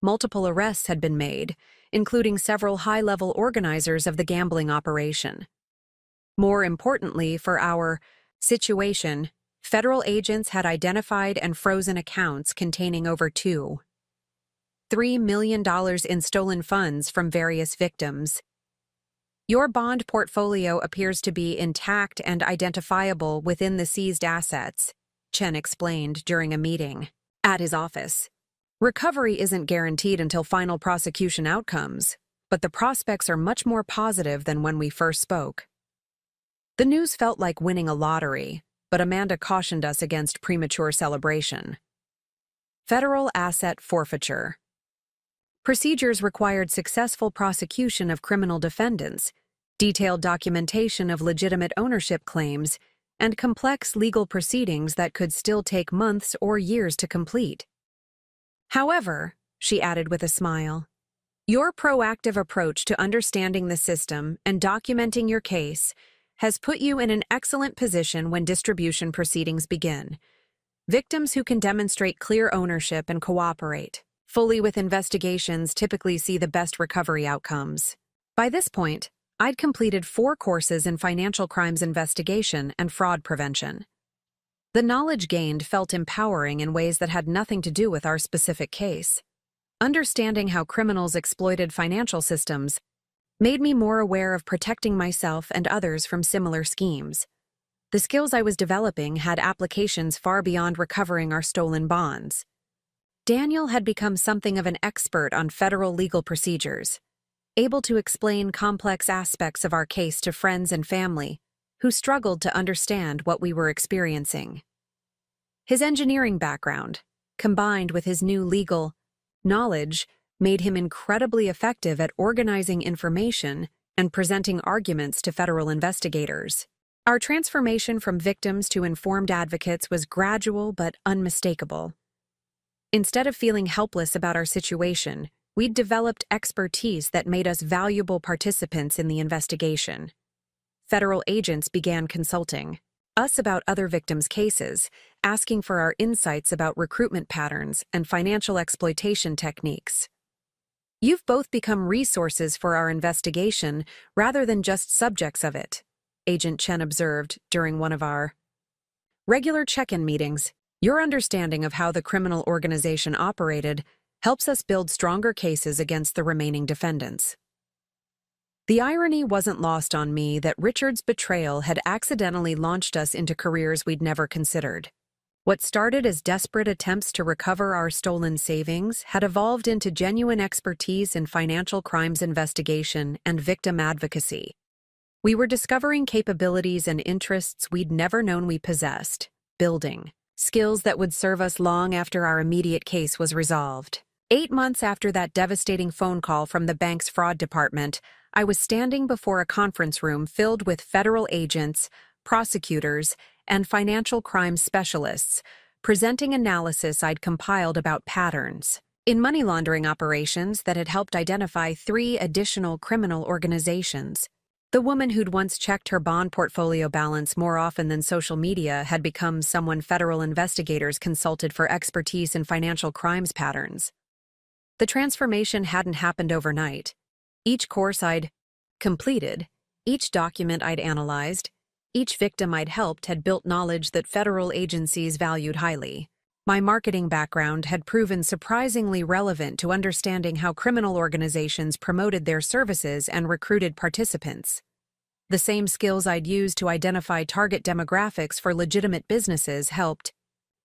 Multiple arrests had been made, including several high-level organizers of the gambling operation. More importantly for our situation, federal agents had identified and frozen accounts containing over $2.3 million in stolen funds from various victims. Your bond portfolio appears to be intact and identifiable within the seized assets, Chen explained during a meeting at his office. Recovery isn't guaranteed until final prosecution outcomes, but the prospects are much more positive than when we first spoke. The news felt like winning a lottery, but Amanda cautioned us against premature celebration. Federal asset forfeiture. Procedures required successful prosecution of criminal defendants, detailed documentation of legitimate ownership claims, and complex legal proceedings that could still take months or years to complete. However, she added with a smile, your proactive approach to understanding the system and documenting your case has put you in an excellent position when distribution proceedings begin. Victims who can demonstrate clear ownership and cooperate fully with investigations typically see the best recovery outcomes. By this point, I'd completed 4 courses in financial crimes investigation and fraud prevention. The knowledge gained felt empowering in ways that had nothing to do with our specific case. Understanding how criminals exploited financial systems made me more aware of protecting myself and others from similar schemes. The skills I was developing had applications far beyond recovering our stolen bonds. Daniel had become something of an expert on federal legal procedures, able to explain complex aspects of our case to friends and family who struggled to understand what we were experiencing. His engineering background, combined with his new legal knowledge, made him incredibly effective at organizing information and presenting arguments to federal investigators. Our transformation from victims to informed advocates was gradual but unmistakable. Instead of feeling helpless about our situation, we'd developed expertise that made us valuable participants in the investigation. Federal agents began consulting us about other victims' cases, asking for our insights about recruitment patterns and financial exploitation techniques. You've both become resources for our investigation rather than just subjects of it, Agent Chen observed during one of our regular check-in meetings. Your understanding of how the criminal organization operated helps us build stronger cases against the remaining defendants. The irony wasn't lost on me that Richard's betrayal had accidentally launched us into careers we'd never considered. What started as desperate attempts to recover our stolen savings had evolved into genuine expertise in financial crimes investigation and victim advocacy. We were discovering capabilities and interests we'd never known we possessed, building skills that would serve us long after our immediate case was resolved. 8 months after that devastating phone call from the bank's fraud department, I was standing before a conference room filled with federal agents, prosecutors, and financial crimes specialists, presenting analysis I'd compiled about patterns in money laundering operations that had helped identify 3 additional criminal organizations. The woman who'd once checked her bond portfolio balance more often than social media had become someone federal investigators consulted for expertise in financial crimes patterns. The transformation hadn't happened overnight. Each course I'd completed, each document I'd analyzed, each victim I'd helped had built knowledge that federal agencies valued highly. My marketing background had proven surprisingly relevant to understanding how criminal organizations promoted their services and recruited participants. The same skills I'd used to identify target demographics for legitimate businesses helped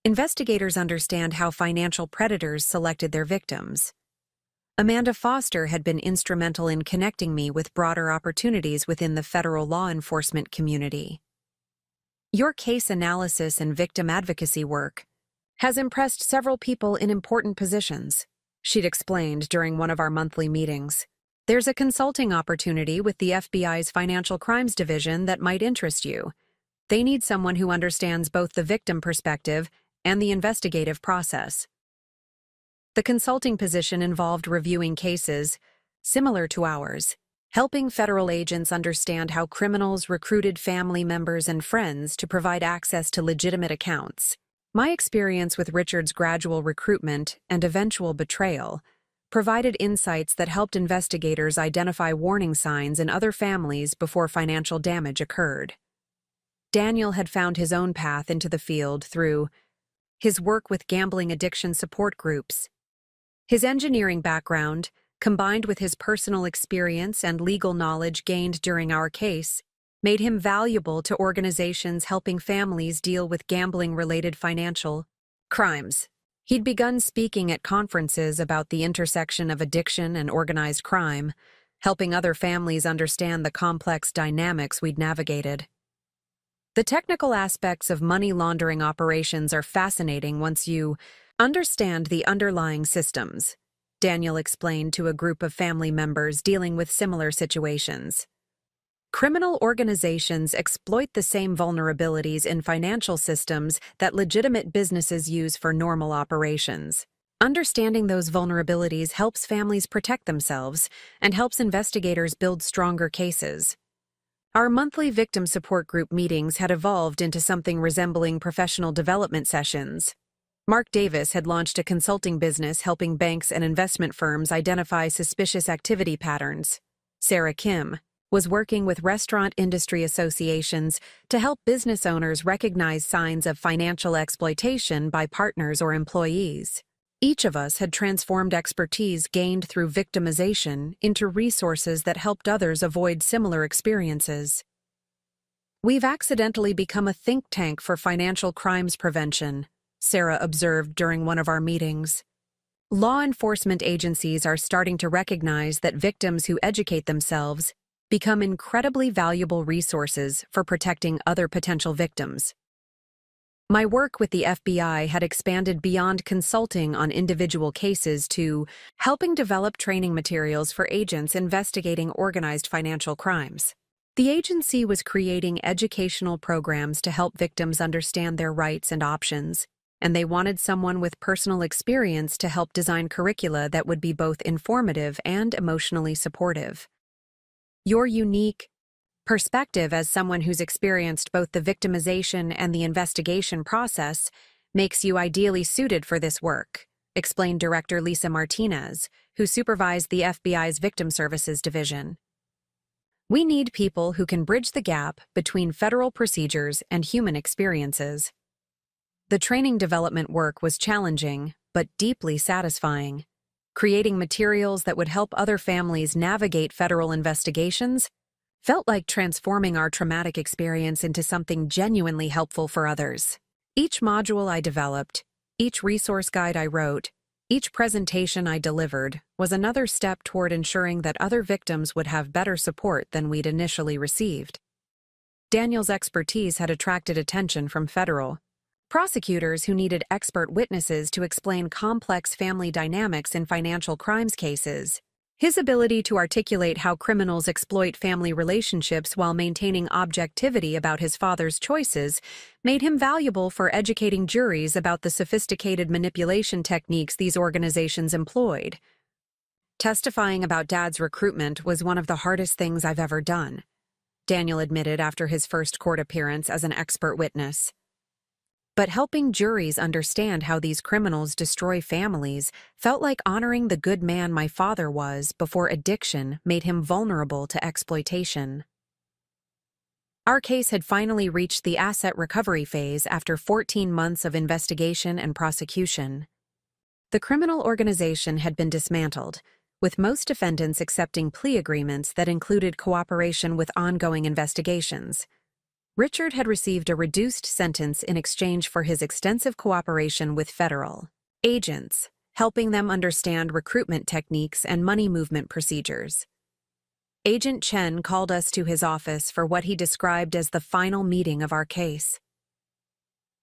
investigators understand how financial predators selected their victims. Amanda Foster had been instrumental in connecting me with broader opportunities within the federal law enforcement community. Your case analysis and victim advocacy work has impressed several people in important positions, she'd explained during one of our monthly meetings. There's a consulting opportunity with the FBI's Financial Crimes Division that might interest you. They need someone who understands both the victim perspective and the investigative process. The consulting position involved reviewing cases similar to ours, helping federal agents understand how criminals recruited family members and friends to provide access to legitimate accounts. My experience with Richard's gradual recruitment and eventual betrayal provided insights that helped investigators identify warning signs in other families before financial damage occurred. Daniel had found his own path into the field through his work with gambling addiction support groups. His engineering background, combined with his personal experience and legal knowledge gained during our case, made him valuable to organizations helping families deal with gambling-related financial crimes. He'd begun speaking at conferences about the intersection of addiction and organized crime, helping other families understand the complex dynamics we'd navigated. The technical aspects of money laundering operations are fascinating once you understand the underlying systems, Daniel explained to a group of family members dealing with similar situations. Criminal organizations exploit the same vulnerabilities in financial systems that legitimate businesses use for normal operations. Understanding those vulnerabilities helps families protect themselves and helps investigators build stronger cases. Our monthly victim support group meetings had evolved into something resembling professional development sessions. Mark Davis had launched a consulting business helping banks and investment firms identify suspicious activity patterns. Sarah Kim was working with restaurant industry associations to help business owners recognize signs of financial exploitation by partners or employees. Each of us had transformed expertise gained through victimization into resources that helped others avoid similar experiences. We've accidentally become a think tank for financial crimes prevention, Sarah observed during one of our meetings. Law enforcement agencies are starting to recognize that victims who educate themselves become incredibly valuable resources for protecting other potential victims. My work with the FBI had expanded beyond consulting on individual cases to helping develop training materials for agents investigating organized financial crimes. The agency was creating educational programs to help victims understand their rights and options, and they wanted someone with personal experience to help design curricula that would be both informative and emotionally supportive. Your unique perspective as someone who's experienced both the victimization and the investigation process makes you ideally suited for this work, explained Director Lisa Martinez, who supervised the FBI's Victim Services Division. We need people who can bridge the gap between federal procedures and human experiences. The training development work was challenging, but deeply satisfying. Creating materials that would help other families navigate federal investigations felt like transforming our traumatic experience into something genuinely helpful for others. Each module I developed, each resource guide I wrote, each presentation I delivered was another step toward ensuring that other victims would have better support than we'd initially received. Daniel's expertise had attracted attention from federal prosecutors who needed expert witnesses to explain complex family dynamics in financial crimes cases. His ability to articulate how criminals exploit family relationships while maintaining objectivity about his father's choices made him valuable for educating juries about the sophisticated manipulation techniques these organizations employed. Testifying about Dad's recruitment was one of the hardest things I've ever done, Daniel admitted after his first court appearance as an expert witness. But helping juries understand how these criminals destroy families felt like honoring the good man my father was before addiction made him vulnerable to exploitation. Our case had finally reached the asset recovery phase after 14 months of investigation and prosecution. The criminal organization had been dismantled, with most defendants accepting plea agreements that included cooperation with ongoing investigations. Richard had received a reduced sentence in exchange for his extensive cooperation with federal agents, helping them understand recruitment techniques and money movement procedures. Agent Chen called us to his office for what he described as the final meeting of our case.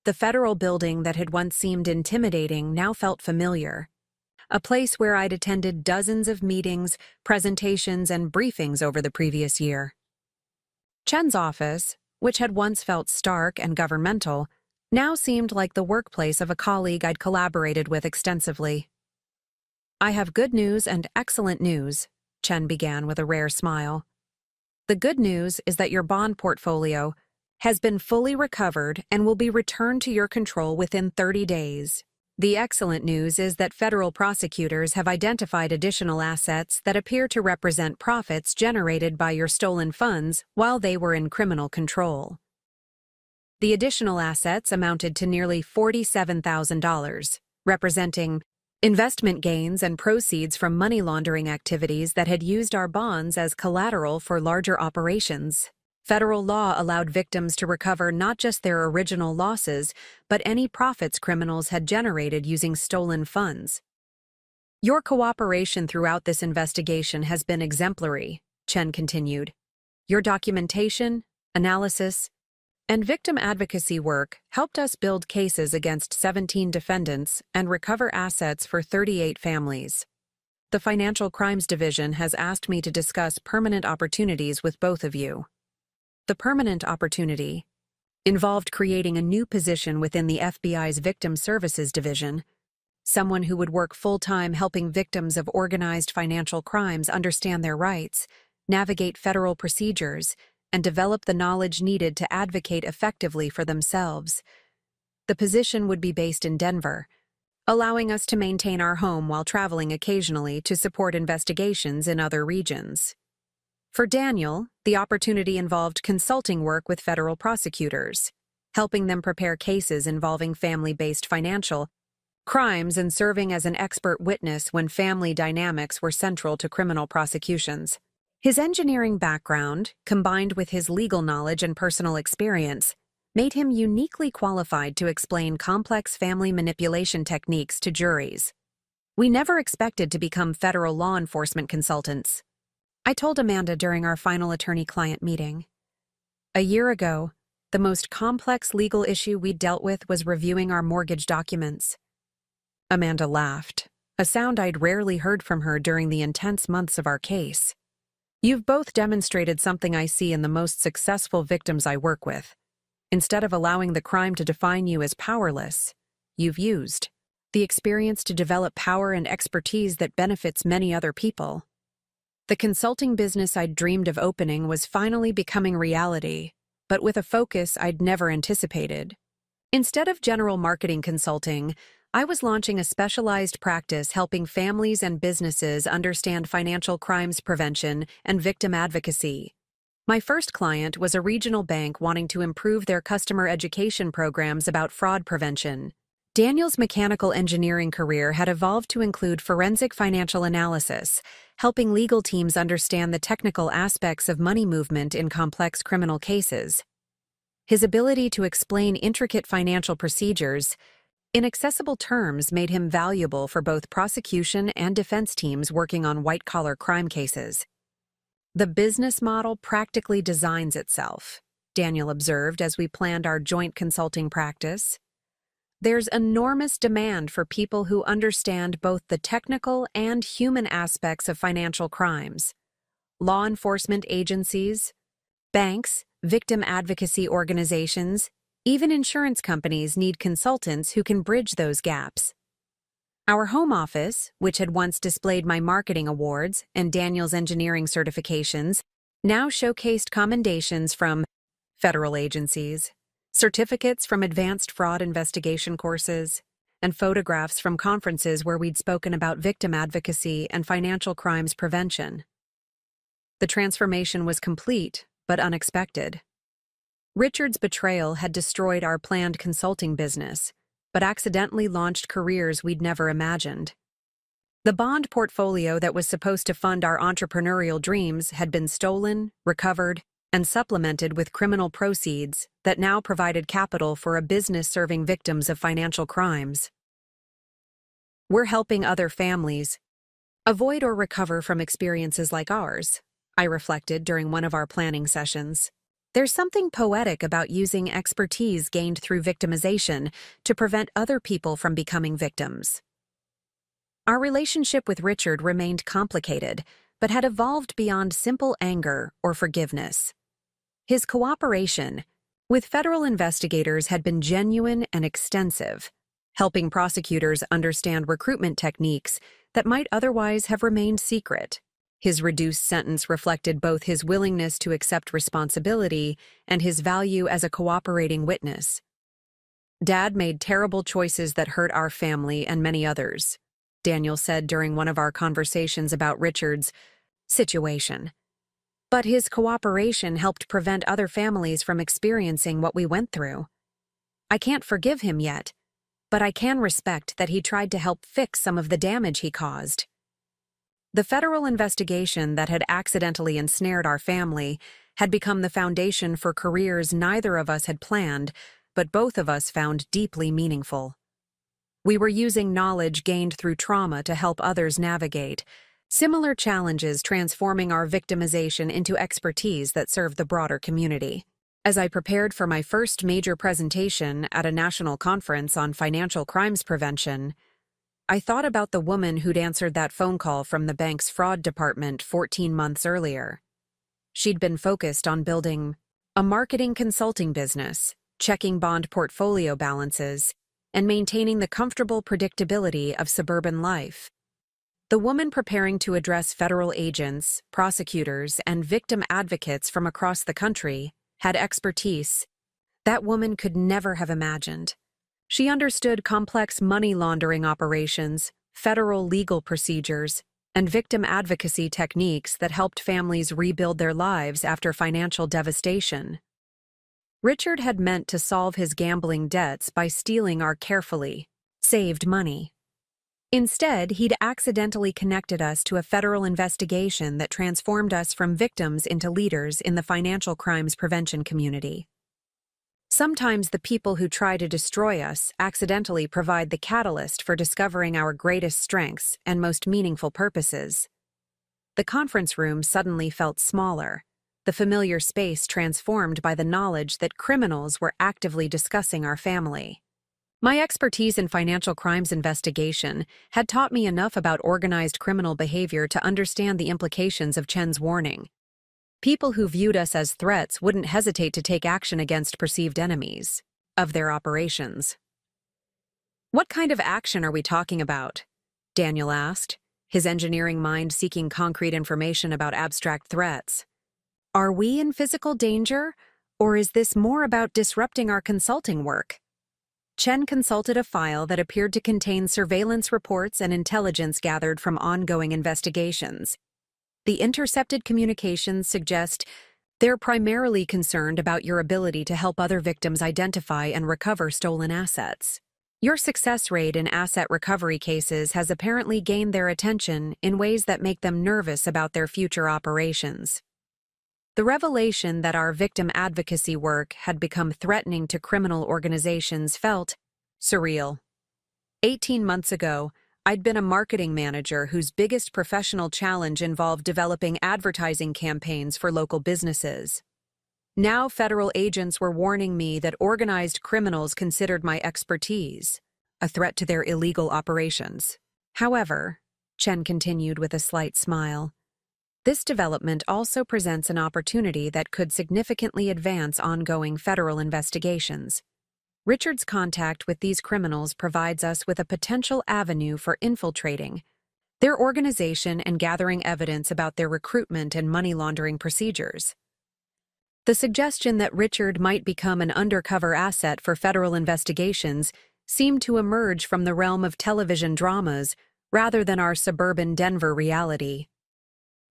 The federal building that had once seemed intimidating now felt familiar. A place where I'd attended dozens of meetings, presentations, and briefings over the previous year. Chen's office, which had once felt stark and governmental, now seemed like the workplace of a colleague I'd collaborated with extensively. "I have good news and excellent news," Chen began with a rare smile. "The good news is that your bond portfolio has been fully recovered and will be returned to your control within 30 days. The excellent news is that federal prosecutors have identified additional assets that appear to represent profits generated by your stolen funds while they were in criminal control. The additional assets amounted to nearly $47,000, representing investment gains and proceeds from money laundering activities that had used our bonds as collateral for larger operations. Federal law allowed victims to recover not just their original losses, but any profits criminals had generated using stolen funds. Your cooperation throughout this investigation has been exemplary," Chen continued. "Your documentation, analysis, and victim advocacy work helped us build cases against 17 defendants and recover assets for 38 families. The Financial Crimes Division has asked me to discuss permanent opportunities with both of you." The permanent opportunity involved creating a new position within the FBI's Victim Services Division, someone who would work full-time helping victims of organized financial crimes understand their rights, navigate federal procedures, and develop the knowledge needed to advocate effectively for themselves. The position would be based in Denver, allowing us to maintain our home while traveling occasionally to support investigations in other regions. For Daniel, the opportunity involved consulting work with federal prosecutors, helping them prepare cases involving family-based financial crimes and serving as an expert witness when family dynamics were central to criminal prosecutions. His engineering background, combined with his legal knowledge and personal experience, made him uniquely qualified to explain complex family manipulation techniques to juries. We never expected to become federal law enforcement consultants, I told Amanda during our final attorney-client meeting. A year ago, the most complex legal issue we dealt with was reviewing our mortgage documents. Amanda laughed, a sound I'd rarely heard from her during the intense months of our case. "You've both demonstrated something I see in the most successful victims I work with. Instead of allowing the crime to define you as powerless, you've used the experience to develop power and expertise that benefits many other people." The consulting business I'd dreamed of opening was finally becoming reality, but with a focus I'd never anticipated. Instead of general marketing consulting, I was launching a specialized practice helping families and businesses understand financial crimes prevention and victim advocacy. My first client was a regional bank wanting to improve their customer education programs about fraud prevention. Daniel's mechanical engineering career had evolved to include forensic financial analysis, helping legal teams understand the technical aspects of money movement in complex criminal cases. His ability to explain intricate financial procedures in accessible terms made him valuable for both prosecution and defense teams working on white-collar crime cases. "The business model practically designs itself," Daniel observed as we planned our joint consulting practice. "There's enormous demand for people who understand both the technical and human aspects of financial crimes. Law enforcement agencies, banks, victim advocacy organizations, even insurance companies need consultants who can bridge those gaps." Our home office, which had once displayed my marketing awards and Daniel's engineering certifications, now showcased commendations from federal agencies, certificates from advanced fraud investigation courses, and photographs from conferences where we'd spoken about victim advocacy and financial crimes prevention. The transformation was complete, but unexpected. Richard's betrayal had destroyed our planned consulting business, but accidentally launched careers we'd never imagined. The bond portfolio that was supposed to fund our entrepreneurial dreams had been stolen, recovered, and supplemented with criminal proceeds that now provided capital for a business serving victims of financial crimes. "We're helping other families avoid or recover from experiences like ours," I reflected during one of our planning sessions. There's something poetic about using expertise gained through victimization to prevent other people from becoming victims. Our relationship with Richard remained complicated, but had evolved beyond simple anger or forgiveness. His cooperation with federal investigators had been genuine and extensive, helping prosecutors understand recruitment techniques that might otherwise have remained secret. His reduced sentence reflected both his willingness to accept responsibility and his value as a cooperating witness. "Dad made terrible choices that hurt our family and many others," Daniel said during one of our conversations about Richard's situation. "But his cooperation helped prevent other families from experiencing what we went through. I can't forgive him yet, but I can respect that he tried to help fix some of the damage he caused." The federal investigation that had accidentally ensnared our family had become the foundation for careers neither of us had planned, but both of us found deeply meaningful. We were using knowledge gained through trauma to help others navigate similar challenges, transforming our victimization into expertise that served the broader community. As I prepared for my first major presentation at a national conference on financial crimes prevention, I thought about the woman who'd answered that phone call from the bank's fraud department 14 months earlier. She'd been focused on building a marketing consulting business, checking bond portfolio balances, and maintaining the comfortable predictability of suburban life. The woman preparing to address federal agents, prosecutors, and victim advocates from across the country had expertise that woman could never have imagined. She understood complex money laundering operations, federal legal procedures, and victim advocacy techniques that helped families rebuild their lives after financial devastation. Richard had meant to solve his gambling debts by stealing our carefully saved money. Instead, he'd accidentally connected us to a federal investigation that transformed us from victims into leaders in the financial crimes prevention community. Sometimes the people who try to destroy us accidentally provide the catalyst for discovering our greatest strengths and most meaningful purposes. The conference room suddenly felt smaller, the familiar space transformed by the knowledge that criminals were actively discussing our family. My expertise in financial crimes investigation had taught me enough about organized criminal behavior to understand the implications of Chen's warning. People who viewed us as threats wouldn't hesitate to take action against perceived enemies of their operations. "What kind of action are we talking about?" Daniel asked, his engineering mind seeking concrete information about abstract threats. "Are we in physical danger, or is this more about disrupting our consulting work?" Chen consulted a file that appeared to contain surveillance reports and intelligence gathered from ongoing investigations. The intercepted communications suggest they're primarily concerned about your ability to help other victims identify and recover stolen assets. Your success rate in asset recovery cases has apparently gained their attention in ways that make them nervous about their future operations. The revelation that our victim advocacy work had become threatening to criminal organizations felt surreal. 18 months ago, I'd been a marketing manager whose biggest professional challenge involved developing advertising campaigns for local businesses. Now federal agents were warning me that organized criminals considered my expertise a threat to their illegal operations. However, Chen continued with a slight smile, this development also presents an opportunity that could significantly advance ongoing federal investigations. Richard's contact with these criminals provides us with a potential avenue for infiltrating their organization and gathering evidence about their recruitment and money laundering procedures. The suggestion that Richard might become an undercover asset for federal investigations seemed to emerge from the realm of television dramas rather than our suburban Denver reality.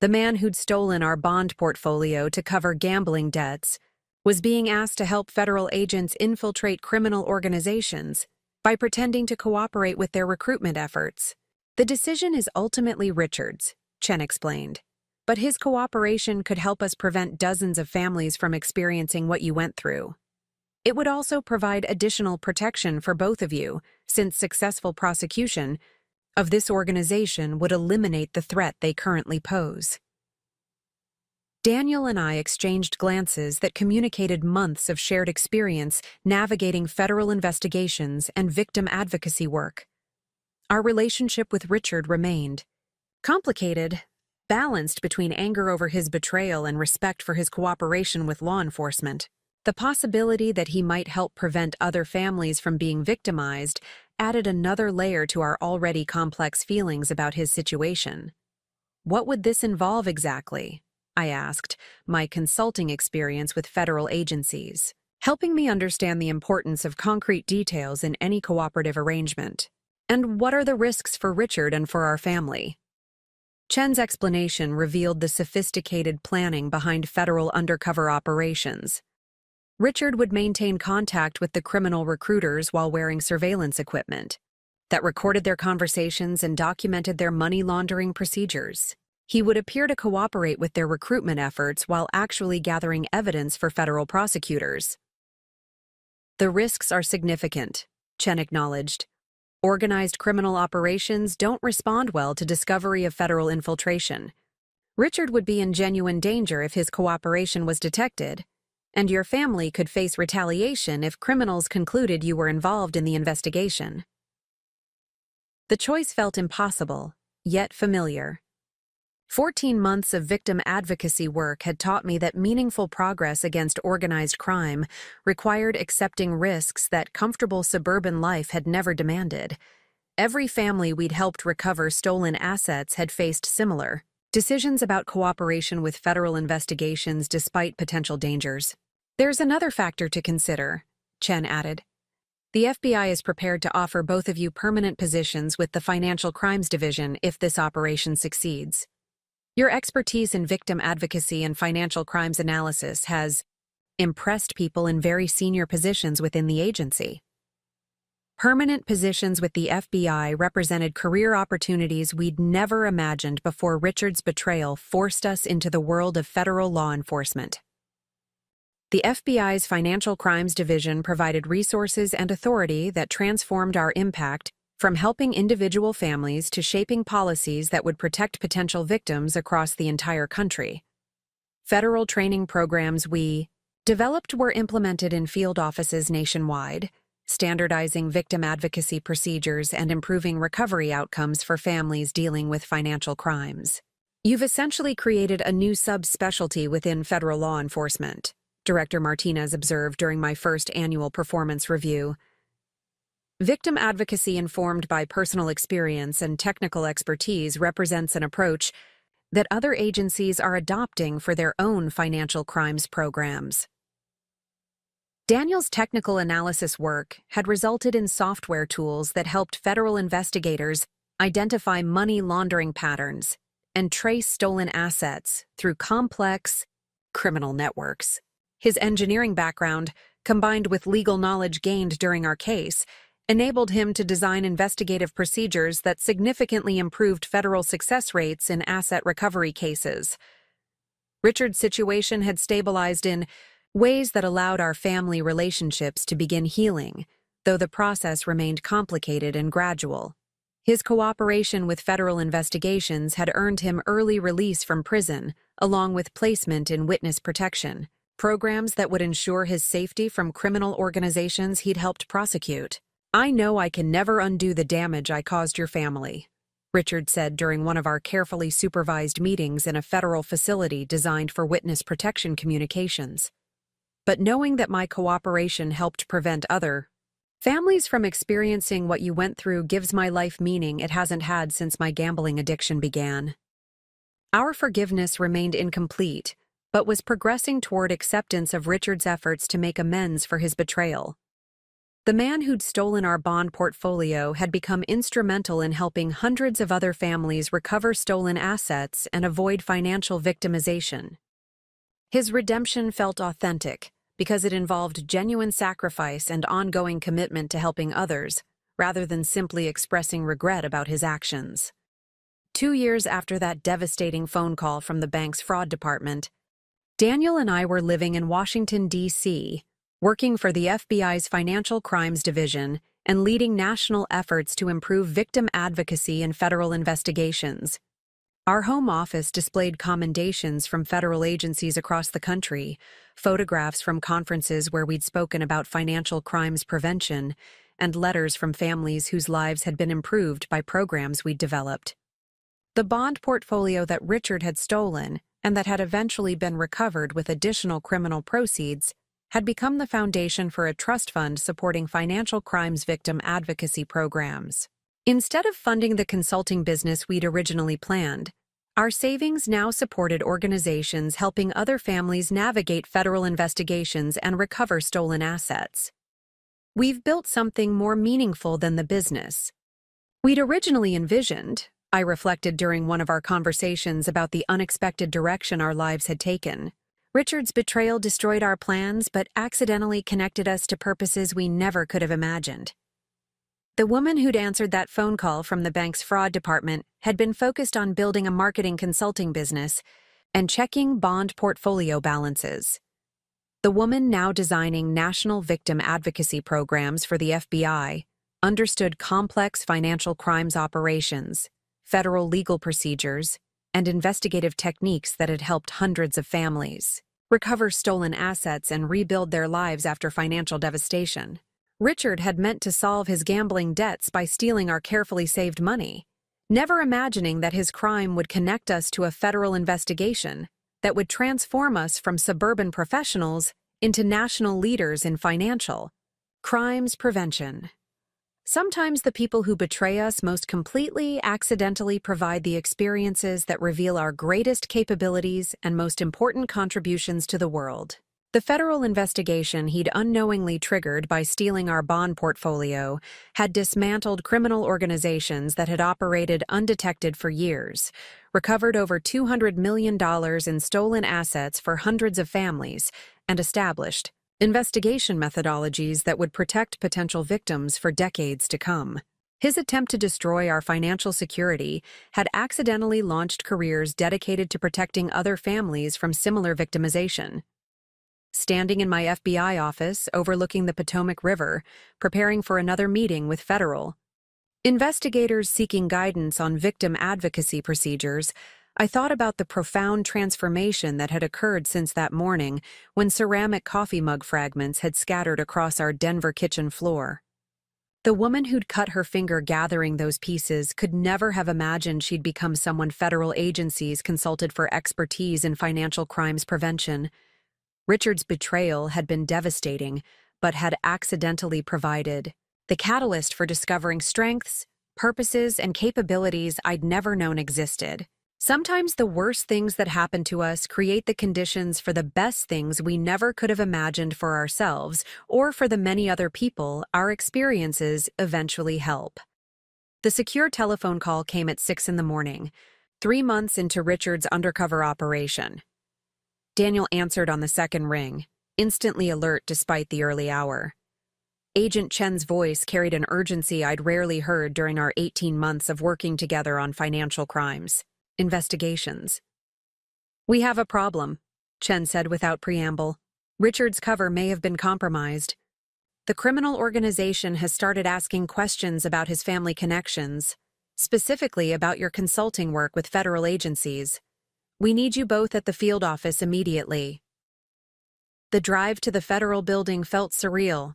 The man who'd stolen our bond portfolio to cover gambling debts was being asked to help federal agents infiltrate criminal organizations by pretending to cooperate with their recruitment efforts. The decision is ultimately Richard's, Chen explained, but his cooperation could help us prevent dozens of families from experiencing what you went through. It would also provide additional protection for both of you, since successful prosecution of this organization would eliminate the threat they currently pose. Daniel and I exchanged glances that communicated months of shared experience navigating federal investigations and victim advocacy work. Our relationship with Richard remained complicated, balanced between anger over his betrayal and respect for his cooperation with law enforcement. The possibility that he might help prevent other families from being victimized added another layer to our already complex feelings about his situation. What would this involve exactly? I asked, my consulting experience with federal agencies, helping me understand the importance of concrete details in any cooperative arrangement. And what are the risks for Richard and for our family? Chen's explanation revealed the sophisticated planning behind federal undercover operations. Richard would maintain contact with the criminal recruiters while wearing surveillance equipment that recorded their conversations and documented their money laundering procedures. He would appear to cooperate with their recruitment efforts while actually gathering evidence for federal prosecutors. The risks are significant, Chen acknowledged. Organized criminal operations don't respond well to discovery of federal infiltration. Richard would be in genuine danger if his cooperation was detected, and your family could face retaliation if criminals concluded you were involved in the investigation. The choice felt impossible, yet familiar. 14 months of victim advocacy work had taught me that meaningful progress against organized crime required accepting risks that comfortable suburban life had never demanded. Every family we'd helped recover stolen assets had faced similar decisions about cooperation with federal investigations despite potential dangers. There's another factor to consider, Chen added. The FBI is prepared to offer both of you permanent positions with the Financial Crimes Division if this operation succeeds. Your expertise in victim advocacy and financial crimes analysis has impressed people in very senior positions within the agency. Permanent positions with the FBI represented career opportunities we'd never imagined before Richard's betrayal forced us into the world of federal law enforcement. The FBI's Financial Crimes Division provided resources and authority that transformed our impact from helping individual families to shaping policies that would protect potential victims across the entire country. Federal training programs we developed were implemented in field offices nationwide, standardizing victim advocacy procedures and improving recovery outcomes for families dealing with financial crimes. You've essentially created a new subspecialty within federal law enforcement, Director Martinez observed during my first annual performance review. Victim advocacy informed by personal experience and technical expertise represents an approach that other agencies are adopting for their own financial crimes programs. Daniel's technical analysis work had resulted in software tools that helped federal investigators identify money laundering patterns and trace stolen assets through complex criminal networks. His engineering background, combined with legal knowledge gained during our case, enabled him to design investigative procedures that significantly improved federal success rates in asset recovery cases. Richard's situation had stabilized in ways that allowed our family relationships to begin healing, though the process remained complicated and gradual. His cooperation with federal investigations had earned him early release from prison, along with placement in witness protection, programs that would ensure his safety from criminal organizations he'd helped prosecute. I know I can never undo the damage I caused your family, Richard said during one of our carefully supervised meetings in a federal facility designed for witness protection communications. But knowing that my cooperation helped prevent other families from experiencing what you went through gives my life meaning it hasn't had since my gambling addiction began. Our forgiveness remained incomplete, but was progressing toward acceptance of Richard's efforts to make amends for his betrayal. The man who'd stolen our bond portfolio had become instrumental in helping hundreds of other families recover stolen assets and avoid financial victimization. His redemption felt authentic because it involved genuine sacrifice and ongoing commitment to helping others, rather than simply expressing regret about his actions. 2 years after that devastating phone call from the bank's fraud department, Daniel and I were living in Washington, D.C., working for the FBI's Financial Crimes Division and leading national efforts to improve victim advocacy in federal investigations. Our home office displayed commendations from federal agencies across the country, photographs from conferences where we'd spoken about financial crimes prevention, and letters from families whose lives had been improved by programs we'd developed. The bond portfolio that Richard had stolen, and that had eventually been recovered with additional criminal proceeds, had become the foundation for a trust fund supporting financial crimes victim advocacy programs. Instead of funding the consulting business we'd originally planned, our savings now supported organizations helping other families navigate federal investigations and recover stolen assets. We've built something more meaningful than the business we'd originally envisioned, I reflected during one of our conversations about the unexpected direction our lives had taken. Richard's betrayal destroyed our plans but accidentally connected us to purposes we never could have imagined. The woman who'd answered that phone call from the bank's fraud department had been focused on building a marketing consulting business and checking bond portfolio balances. The woman now designing national victim advocacy programs for the FBI understood complex financial crimes operations, federal legal procedures, and investigative techniques that had helped hundreds of families recover stolen assets and rebuild their lives after financial devastation. Richard had meant to solve his gambling debts by stealing our carefully saved money, never imagining that his crime would connect us to a federal investigation that would transform us from suburban professionals into national leaders in financial crimes prevention. Sometimes the people who betray us most completely accidentally provide the experiences that reveal our greatest capabilities and most important contributions to the world. The federal investigation he'd unknowingly triggered by stealing our bond portfolio had dismantled criminal organizations that had operated undetected for years, recovered over $200 million in stolen assets for hundreds of families, and established investigation methodologies that would protect potential victims for decades to come. His attempt to destroy our financial security had accidentally launched careers dedicated to protecting other families from similar victimization. Standing in my FBI office overlooking the Potomac River, preparing for another meeting with federal investigators seeking guidance on victim advocacy procedures, I thought about the profound transformation that had occurred since that morning when ceramic coffee mug fragments had scattered across our Denver kitchen floor. The woman who'd cut her finger gathering those pieces could never have imagined she'd become someone federal agencies consulted for expertise in financial crimes prevention. Richard's betrayal had been devastating, but had accidentally provided the catalyst for discovering strengths, purposes, and capabilities I'd never known existed. Sometimes the worst things that happen to us create the conditions for the best things we never could have imagined for ourselves or for the many other people our experiences eventually help. The secure telephone call came at 6 a.m, 3 months into Richard's undercover operation. Daniel answered on the second ring, instantly alert despite the early hour. Agent Chen's voice carried an urgency I'd rarely heard during our 18 months of working together on financial crimes investigations. "We have a problem," Chen said without preamble. "Richard's cover may have been compromised. The criminal organization has started asking questions about his family connections, specifically about your consulting work with federal agencies. We need you both at the field office immediately." The drive to the federal building felt surreal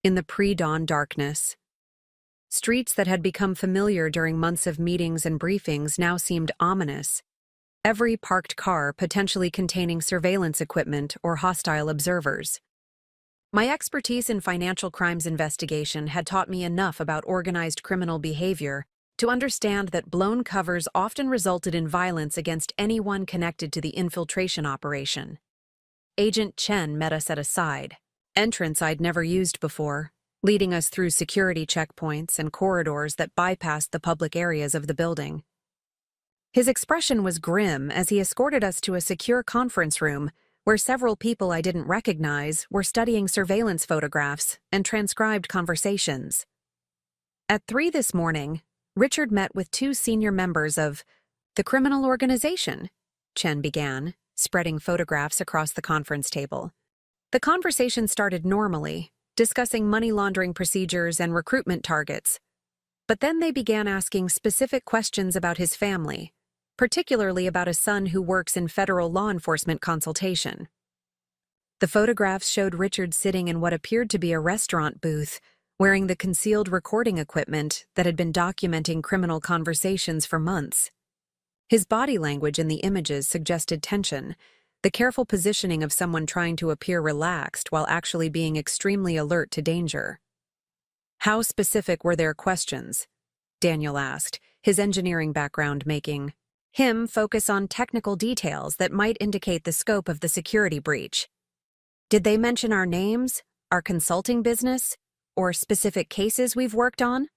in the pre-dawn darkness. Streets that had become familiar during months of meetings and briefings now seemed ominous, every parked car potentially containing surveillance equipment or hostile observers. My expertise in financial crimes investigation had taught me enough about organized criminal behavior to understand that blown covers often resulted in violence against anyone connected to the infiltration operation. Agent Chen met us at a side entrance I'd never used before, leading us through security checkpoints and corridors that bypassed the public areas of the building. His expression was grim as he escorted us to a secure conference room where several people I didn't recognize were studying surveillance photographs and transcribed conversations. At 3 this morning, Richard met with 2 senior members of the criminal organization, Chen began, spreading photographs across the conference table. The conversation started normally, discussing money laundering procedures and recruitment targets. But then they began asking specific questions about his family, particularly about a son who works in federal law enforcement consultation. The photographs showed Richard sitting in what appeared to be a restaurant booth, wearing the concealed recording equipment that had been documenting criminal conversations for months. His body language in the images suggested tension, the careful positioning of someone trying to appear relaxed while actually being extremely alert to danger. "How specific were their questions?" Daniel asked, his engineering background making him focus on technical details that might indicate the scope of the security breach. "Did they mention our names, our consulting business, or specific cases we've worked on?"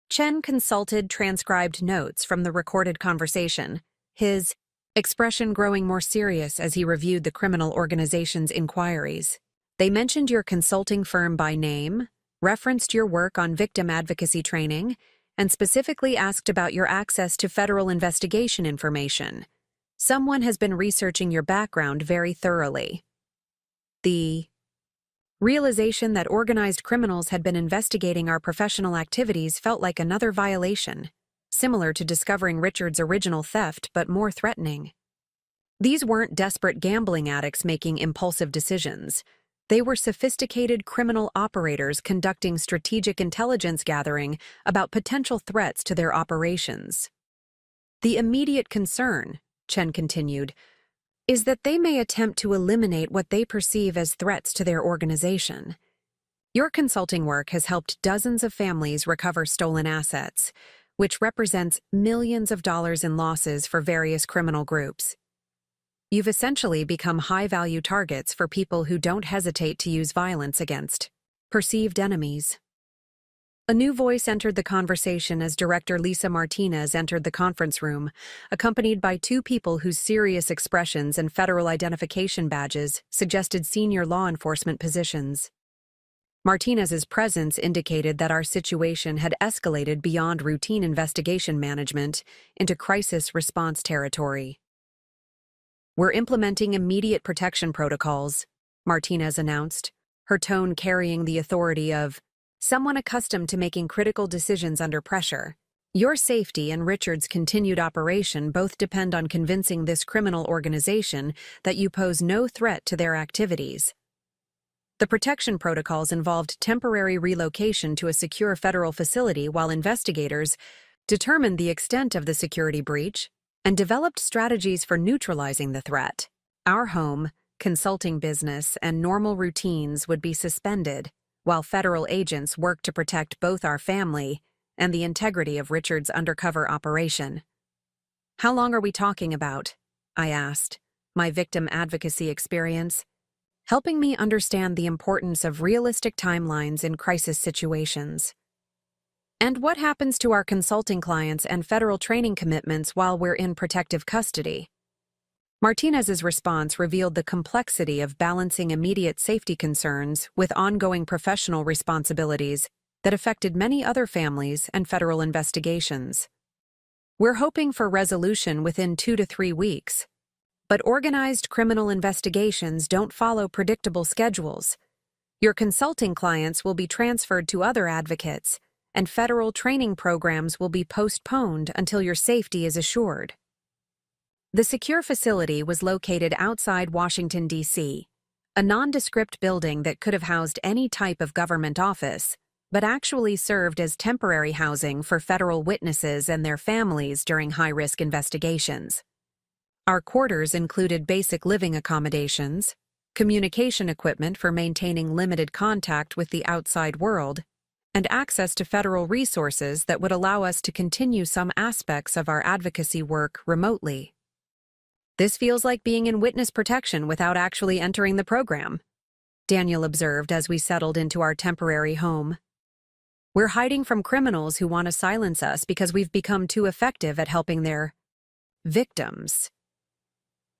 Chen consulted transcribed notes from the recorded conversation, his expression growing more serious as he reviewed the criminal organization's inquiries. "They mentioned your consulting firm by name, referenced your work on victim advocacy training, and specifically asked about your access to federal investigation information. Someone has been researching your background very thoroughly." The realization that organized criminals had been investigating our professional activities felt like another violation, similar to discovering Richard's original theft but more threatening. These weren't desperate gambling addicts making impulsive decisions. They were sophisticated criminal operators conducting strategic intelligence gathering about potential threats to their operations. "The immediate concern," Chen continued, "is that they may attempt to eliminate what they perceive as threats to their organization. Your consulting work has helped dozens of families recover stolen assets, which represents millions of dollars in losses for various criminal groups. You've essentially become high-value targets for people who don't hesitate to use violence against perceived enemies." A new voice entered the conversation as Director Lisa Martinez entered the conference room, accompanied by two people whose serious expressions and federal identification badges suggested senior law enforcement positions. Martinez's presence indicated that our situation had escalated beyond routine investigation management into crisis response territory. "We're implementing immediate protection protocols," Martinez announced, her tone carrying the authority of someone accustomed to making critical decisions under pressure. "Your safety and Richard's continued operation both depend on convincing this criminal organization that you pose no threat to their activities." The protection protocols involved temporary relocation to a secure federal facility while investigators determined the extent of the security breach and developed strategies for neutralizing the threat. Our home, consulting business, and normal routines would be suspended, while federal agents worked to protect both our family and the integrity of Richard's undercover operation. "How long are we talking about?" I asked, my victim advocacy experience helping me understand the importance of realistic timelines in crisis situations. "And what happens to our consulting clients and federal training commitments while we're in protective custody?" Martinez's response revealed the complexity of balancing immediate safety concerns with ongoing professional responsibilities that affected many other families and federal investigations. "We're hoping for resolution within 2 to 3 weeks. But organized criminal investigations don't follow predictable schedules. Your consulting clients will be transferred to other advocates, and federal training programs will be postponed until your safety is assured." The secure facility was located outside Washington, D.C., a nondescript building that could have housed any type of government office, but actually served as temporary housing for federal witnesses and their families during high-risk investigations. Our quarters included basic living accommodations, communication equipment for maintaining limited contact with the outside world, and access to federal resources that would allow us to continue some aspects of our advocacy work remotely. "This feels like being in witness protection without actually entering the program," Daniel observed as we settled into our temporary home. "We're hiding from criminals who want to silence us because we've become too effective at helping their victims."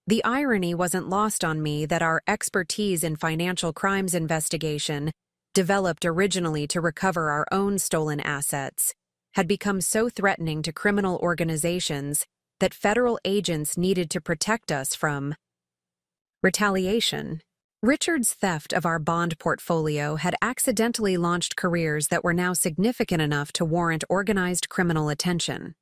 The irony wasn't lost on me that our expertise in financial crimes investigation, developed originally to recover our own stolen assets, had become so threatening to criminal organizations that federal agents needed to protect us from retaliation. Richard's theft of our bond portfolio had accidentally launched careers that were now significant enough to warrant organized criminal attention.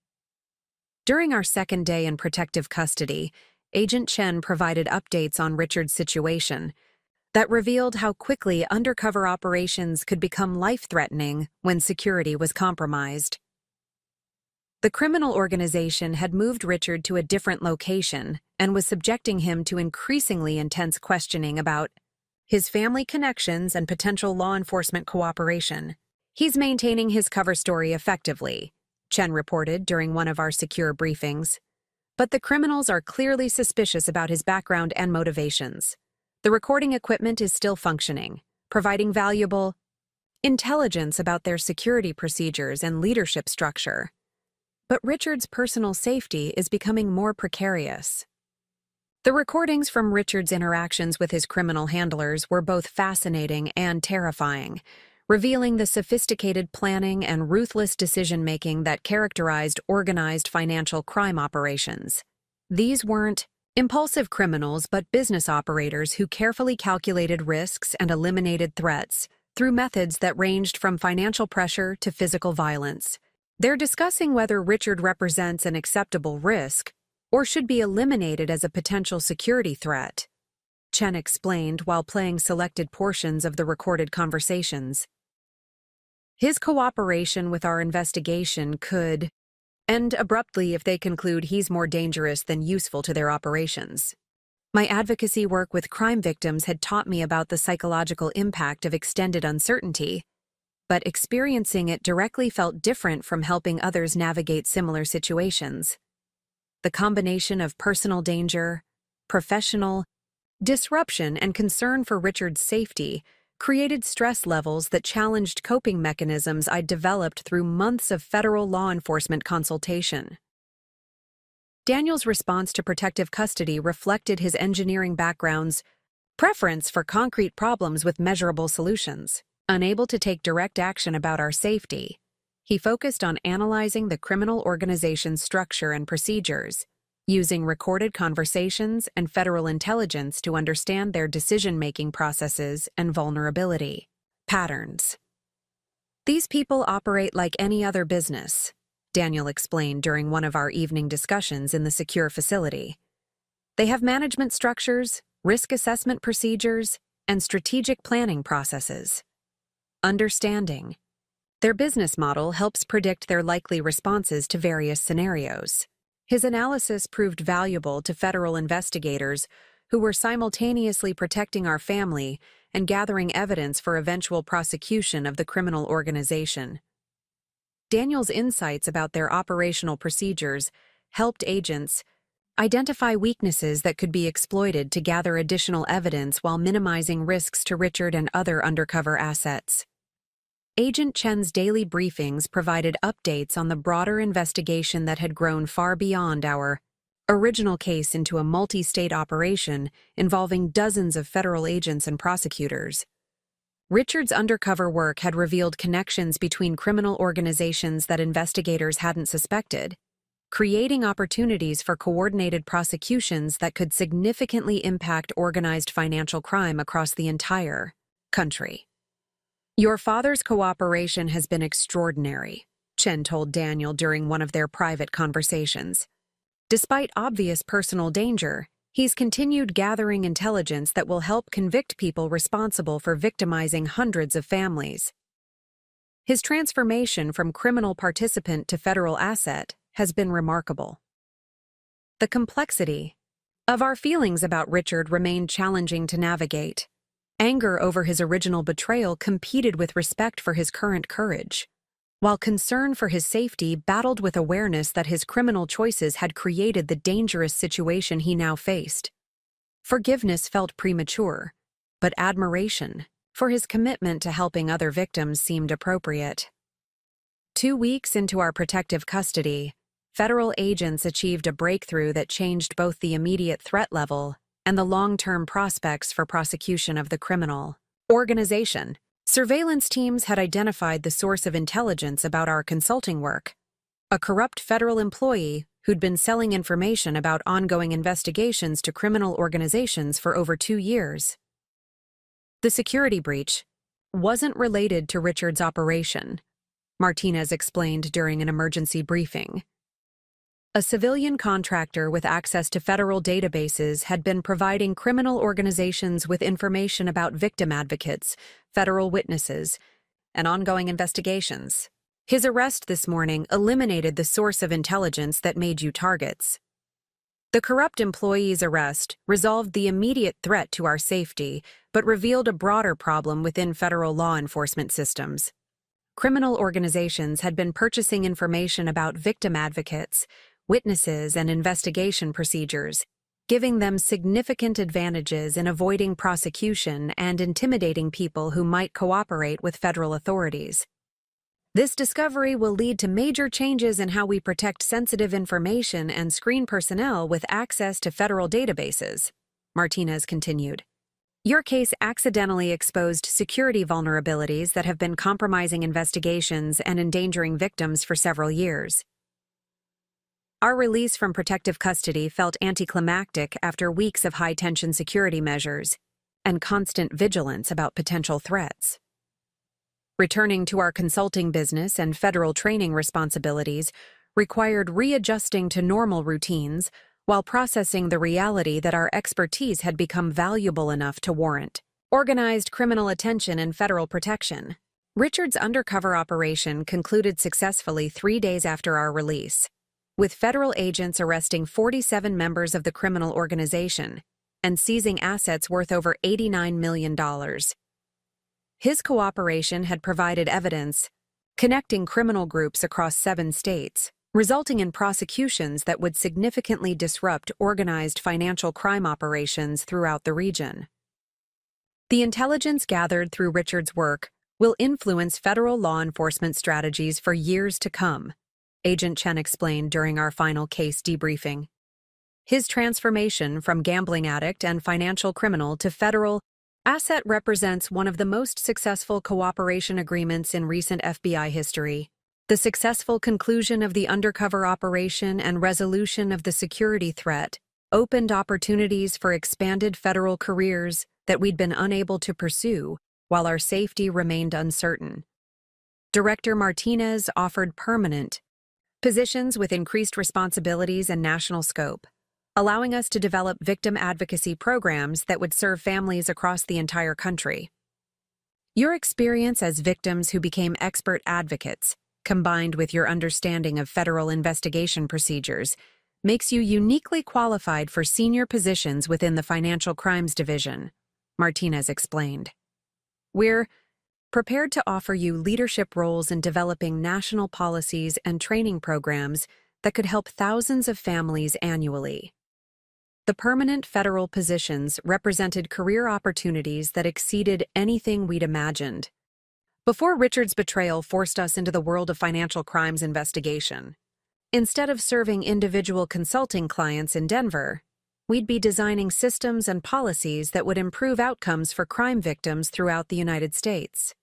During our second day in protective custody, Agent Chen provided updates on Richard's situation that revealed how quickly undercover operations could become life-threatening when security was compromised. The criminal organization had moved Richard to a different location and was subjecting him to increasingly intense questioning about his family connections and potential law enforcement cooperation. "He's maintaining his cover story effectively," Chen reported during one of our secure briefings. "But the criminals are clearly suspicious about his background and motivations. The recording equipment is still functioning, providing valuable intelligence about their security procedures and leadership structure. But Richard's personal safety is becoming more precarious." The recordings from Richard's interactions with his criminal handlers were both fascinating and terrifying, revealing the sophisticated planning and ruthless decision-making that characterized organized financial crime operations. These weren't impulsive criminals but business operators who carefully calculated risks and eliminated threats through methods that ranged from financial pressure to physical violence. They're discussing whether Richard represents an acceptable risk or should be eliminated as a potential security threat, Chen explained while playing selected portions of the recorded conversations. "His cooperation with our investigation could end abruptly if they conclude he's more dangerous than useful to their operations. My advocacy work with crime victims had taught me about the psychological impact of extended uncertainty, but experiencing it directly felt different from helping others navigate similar situations. The combination of personal danger, professional disruption, and concern for Richard's safety created stress levels that challenged coping mechanisms I'd developed through months of federal law enforcement consultation." Daniel's response to protective custody reflected his engineering background's preference for concrete problems with measurable solutions. Unable to take direct action about our safety, he focused on analyzing the criminal organization's structure and procedures, using recorded conversations and federal intelligence to understand their decision-making processes and vulnerability patterns. "These people operate like any other business," Daniel explained during one of our evening discussions in the secure facility. "They have management structures, risk assessment procedures, and strategic planning processes. Understanding their business model helps predict their likely responses to various scenarios." His analysis proved valuable to federal investigators who were simultaneously protecting our family and gathering evidence for eventual prosecution of the criminal organization. Daniel's insights about their operational procedures helped agents identify weaknesses that could be exploited to gather additional evidence while minimizing risks to Richard and other undercover assets. Agent Chen's daily briefings provided updates on the broader investigation that had grown far beyond our original case into a multi-state operation involving dozens of federal agents and prosecutors. Richard's undercover work had revealed connections between criminal organizations that investigators hadn't suspected, creating opportunities for coordinated prosecutions that could significantly impact organized financial crime across the entire country. "Your father's cooperation has been extraordinary," Chen told Daniel during one of their private conversations. "Despite obvious personal danger, he's continued gathering intelligence that will help convict people responsible for victimizing hundreds of families. His transformation from criminal participant to federal asset has been remarkable." The complexity of our feelings about Richard remained challenging to navigate. Anger over his original betrayal competed with respect for his current courage, while concern for his safety battled with awareness that his criminal choices had created the dangerous situation he now faced. Forgiveness felt premature, but admiration for his commitment to helping other victims seemed appropriate. 2 weeks into our protective custody, federal agents achieved a breakthrough that changed both the immediate threat level and the long-term prospects for prosecution of the criminal organization. Surveillance teams had identified the source of intelligence about our consulting work, a corrupt federal employee who'd been selling information about ongoing investigations to criminal organizations for over 2 years. The security breach wasn't related to Richard's operation, Martinez explained during an emergency briefing. A civilian contractor with access to federal databases had been providing criminal organizations with information about victim advocates, federal witnesses, and ongoing investigations. His arrest this morning eliminated the source of intelligence that made you targets. The corrupt employee's arrest resolved the immediate threat to our safety, but revealed a broader problem within federal law enforcement systems. Criminal organizations had been purchasing information about victim advocates, witnesses, and investigation procedures, giving them significant advantages in avoiding prosecution and intimidating people who might cooperate with federal authorities. This discovery will lead to major changes in how we protect sensitive information and screen personnel with access to federal databases, Martinez continued. Your case accidentally exposed security vulnerabilities that have been compromising investigations and endangering victims for several years. Our release from protective custody felt anticlimactic after weeks of high-tension security measures and constant vigilance about potential threats. Returning to our consulting business and federal training responsibilities required readjusting to normal routines while processing the reality that our expertise had become valuable enough to warrant organized criminal attention and federal protection. Richard's undercover operation concluded successfully 3 days after our release, with federal agents arresting 47 members of the criminal organization and seizing assets worth over $89 million. His cooperation had provided evidence connecting criminal groups across 7 states, resulting in prosecutions that would significantly disrupt organized financial crime operations throughout the region. The intelligence gathered through Richard's work will influence federal law enforcement strategies for years to come, Agent Chen explained during our final case debriefing. His transformation from gambling addict and financial criminal to federal asset represents one of the most successful cooperation agreements in recent FBI history. The successful conclusion of the undercover operation and resolution of the security threat opened opportunities for expanded federal careers that we'd been unable to pursue while our safety remained uncertain. Director Martinez offered permanent positions with increased responsibilities and national scope, allowing us to develop victim advocacy programs that would serve families across the entire country. Your experience as victims who became expert advocates, combined with your understanding of federal investigation procedures, makes you uniquely qualified for senior positions within the Financial Crimes Division, Martinez explained. We're prepared to offer you leadership roles in developing national policies and training programs that could help thousands of families annually. The permanent federal positions represented career opportunities that exceeded anything we'd imagined. Before Richard's betrayal forced us into the world of financial crimes investigation, instead of serving individual consulting clients in Denver, we'd be designing systems and policies that would improve outcomes for crime victims throughout the United States.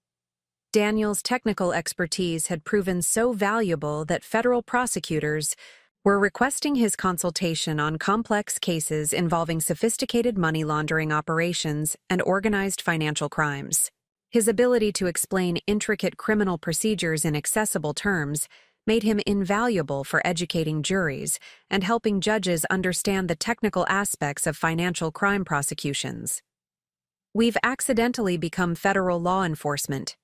Daniel's technical expertise had proven so valuable that federal prosecutors were requesting his consultation on complex cases involving sophisticated money laundering operations and organized financial crimes. His ability to explain intricate criminal procedures in accessible terms made him invaluable for educating juries and helping judges understand the technical aspects of financial crime prosecutions. We've accidentally become federal law enforcement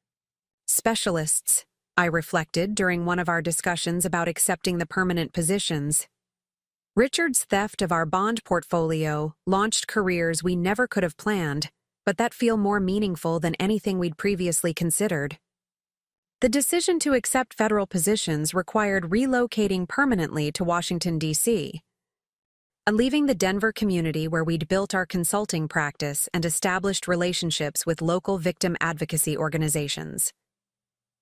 specialists, I reflected during one of our discussions about accepting the permanent positions. Richard's theft of our bond portfolio launched careers we never could have planned, but that feel more meaningful than anything we'd previously considered. The decision to accept federal positions required relocating permanently to Washington, D.C., and leaving the Denver community where we'd built our consulting practice and established relationships with local victim advocacy organizations.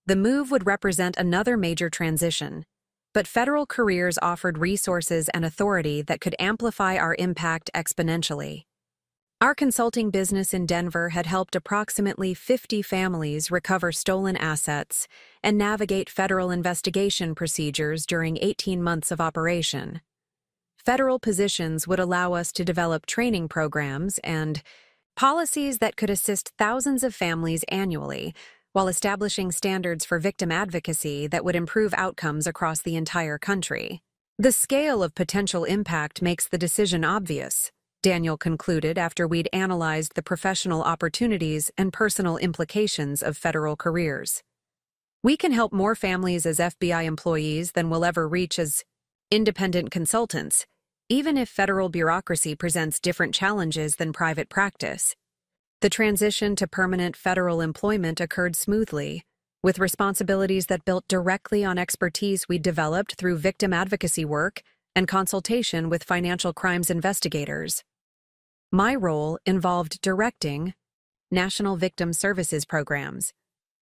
The move would represent another major transition, but federal careers offered resources and authority that could amplify our impact exponentially. Our consulting business in Denver had helped approximately 50 families recover stolen assets and navigate federal investigation procedures during 18 months of operation. Federal positions would allow us to develop training programs and policies that could assist thousands of families annually, while establishing standards for victim advocacy that would improve outcomes across the entire country. The scale of potential impact makes the decision obvious, Daniel concluded after we'd analyzed the professional opportunities and personal implications of federal careers. We can help more families as FBI employees than we'll ever reach as independent consultants, even if federal bureaucracy presents different challenges than private practice. The transition to permanent federal employment occurred smoothly, with responsibilities that built directly on expertise we'd developed through victim advocacy work and consultation with financial crimes investigators. My role involved directing National Victim Services programs,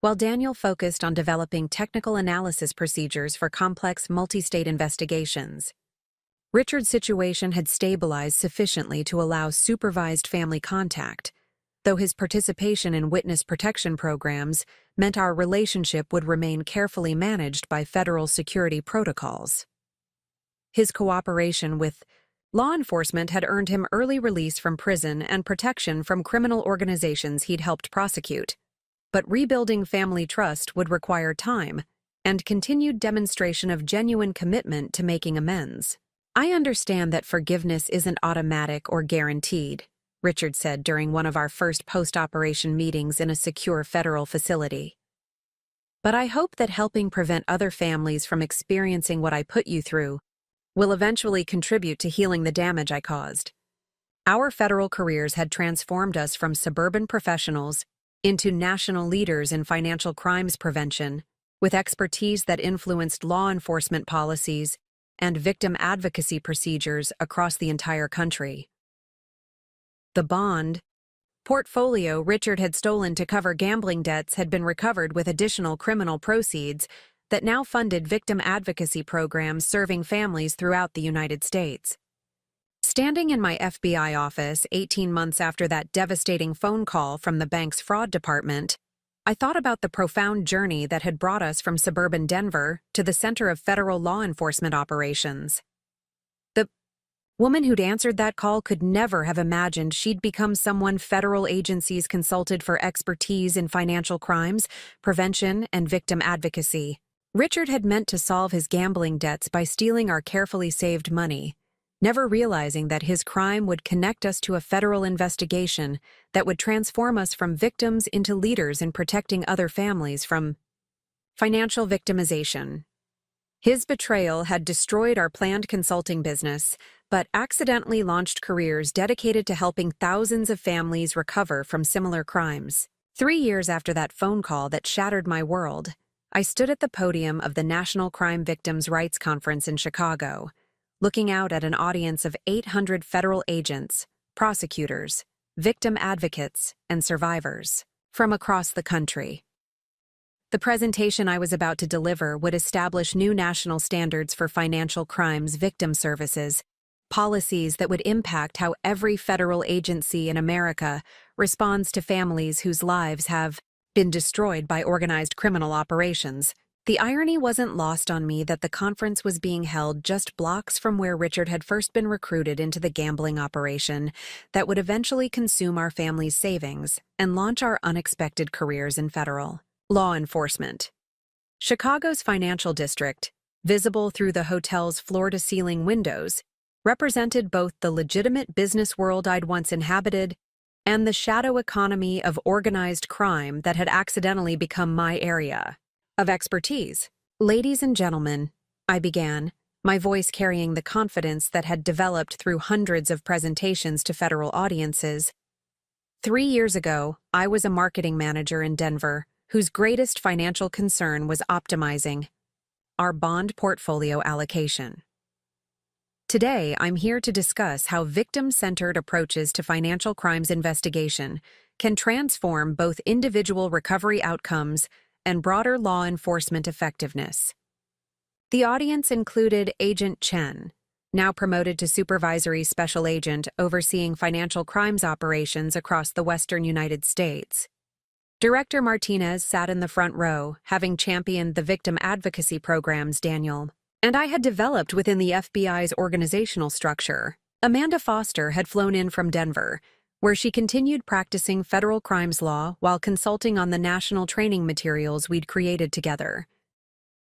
while Daniel focused on developing technical analysis procedures for complex multi-state investigations. Richard's situation had stabilized sufficiently to allow supervised family contact, though his participation in witness protection programs meant our relationship would remain carefully managed by federal security protocols. His cooperation with law enforcement had earned him early release from prison and protection from criminal organizations he'd helped prosecute. But rebuilding family trust would require time and continued demonstration of genuine commitment to making amends. I understand that forgiveness isn't automatic or guaranteed, Richard said during one of our first post-operation meetings in a secure federal facility. But I hope that helping prevent other families from experiencing what I put you through will eventually contribute to healing the damage I caused. Our federal careers had transformed us from suburban professionals into national leaders in financial crimes prevention, with expertise that influenced law enforcement policies and victim advocacy procedures across the entire country. The bond portfolio Richard had stolen to cover gambling debts had been recovered with additional criminal proceeds that now funded victim advocacy programs serving families throughout the United States. Standing in my FBI office 18 months after that devastating phone call from the bank's fraud department, I thought about the profound journey that had brought us from suburban Denver to the center of federal law enforcement operations. The woman who'd answered that call could never have imagined she'd become someone federal agencies consulted for expertise in financial crimes, prevention, and victim advocacy. Richard had meant to solve his gambling debts by stealing our carefully saved money, never realizing that his crime would connect us to a federal investigation that would transform us from victims into leaders in protecting other families from financial victimization. His betrayal had destroyed our planned consulting business, but accidentally launched careers dedicated to helping thousands of families recover from similar crimes. 3 years after that phone call that shattered my world, I stood at the podium of the National Crime Victims' Rights Conference in Chicago, looking out at an audience of 800 federal agents, prosecutors, victim advocates, and survivors from across the country. The presentation I was about to deliver would establish new national standards for financial crimes victim services, policies that would impact how every federal agency in America responds to families whose lives have been destroyed by organized criminal operations. The irony wasn't lost on me that the conference was being held just blocks from where Richard had first been recruited into the gambling operation that would eventually consume our family's savings and launch our unexpected careers in federal law enforcement. Chicago's financial district, visible through the hotel's floor-to-ceiling windows, represented both the legitimate business world I'd once inhabited and the shadow economy of organized crime that had accidentally become my area of expertise. Ladies and gentlemen, I began, my voice carrying the confidence that had developed through hundreds of presentations to federal audiences. 3 years ago, I was a marketing manager in Denver, whose greatest financial concern was optimizing our bond portfolio allocation. Today, I'm here to discuss how victim-centered approaches to financial crimes investigation can transform both individual recovery outcomes and broader law enforcement effectiveness. The audience included Agent Chen, now promoted to Supervisory Special Agent overseeing financial crimes operations across the western United States. Director Martinez sat in the front row, having championed the victim advocacy programs Daniel and I had developed within the FBI's organizational structure. Amanda Foster had flown in from Denver, where she continued practicing federal crimes law while consulting on the national training materials we'd created together.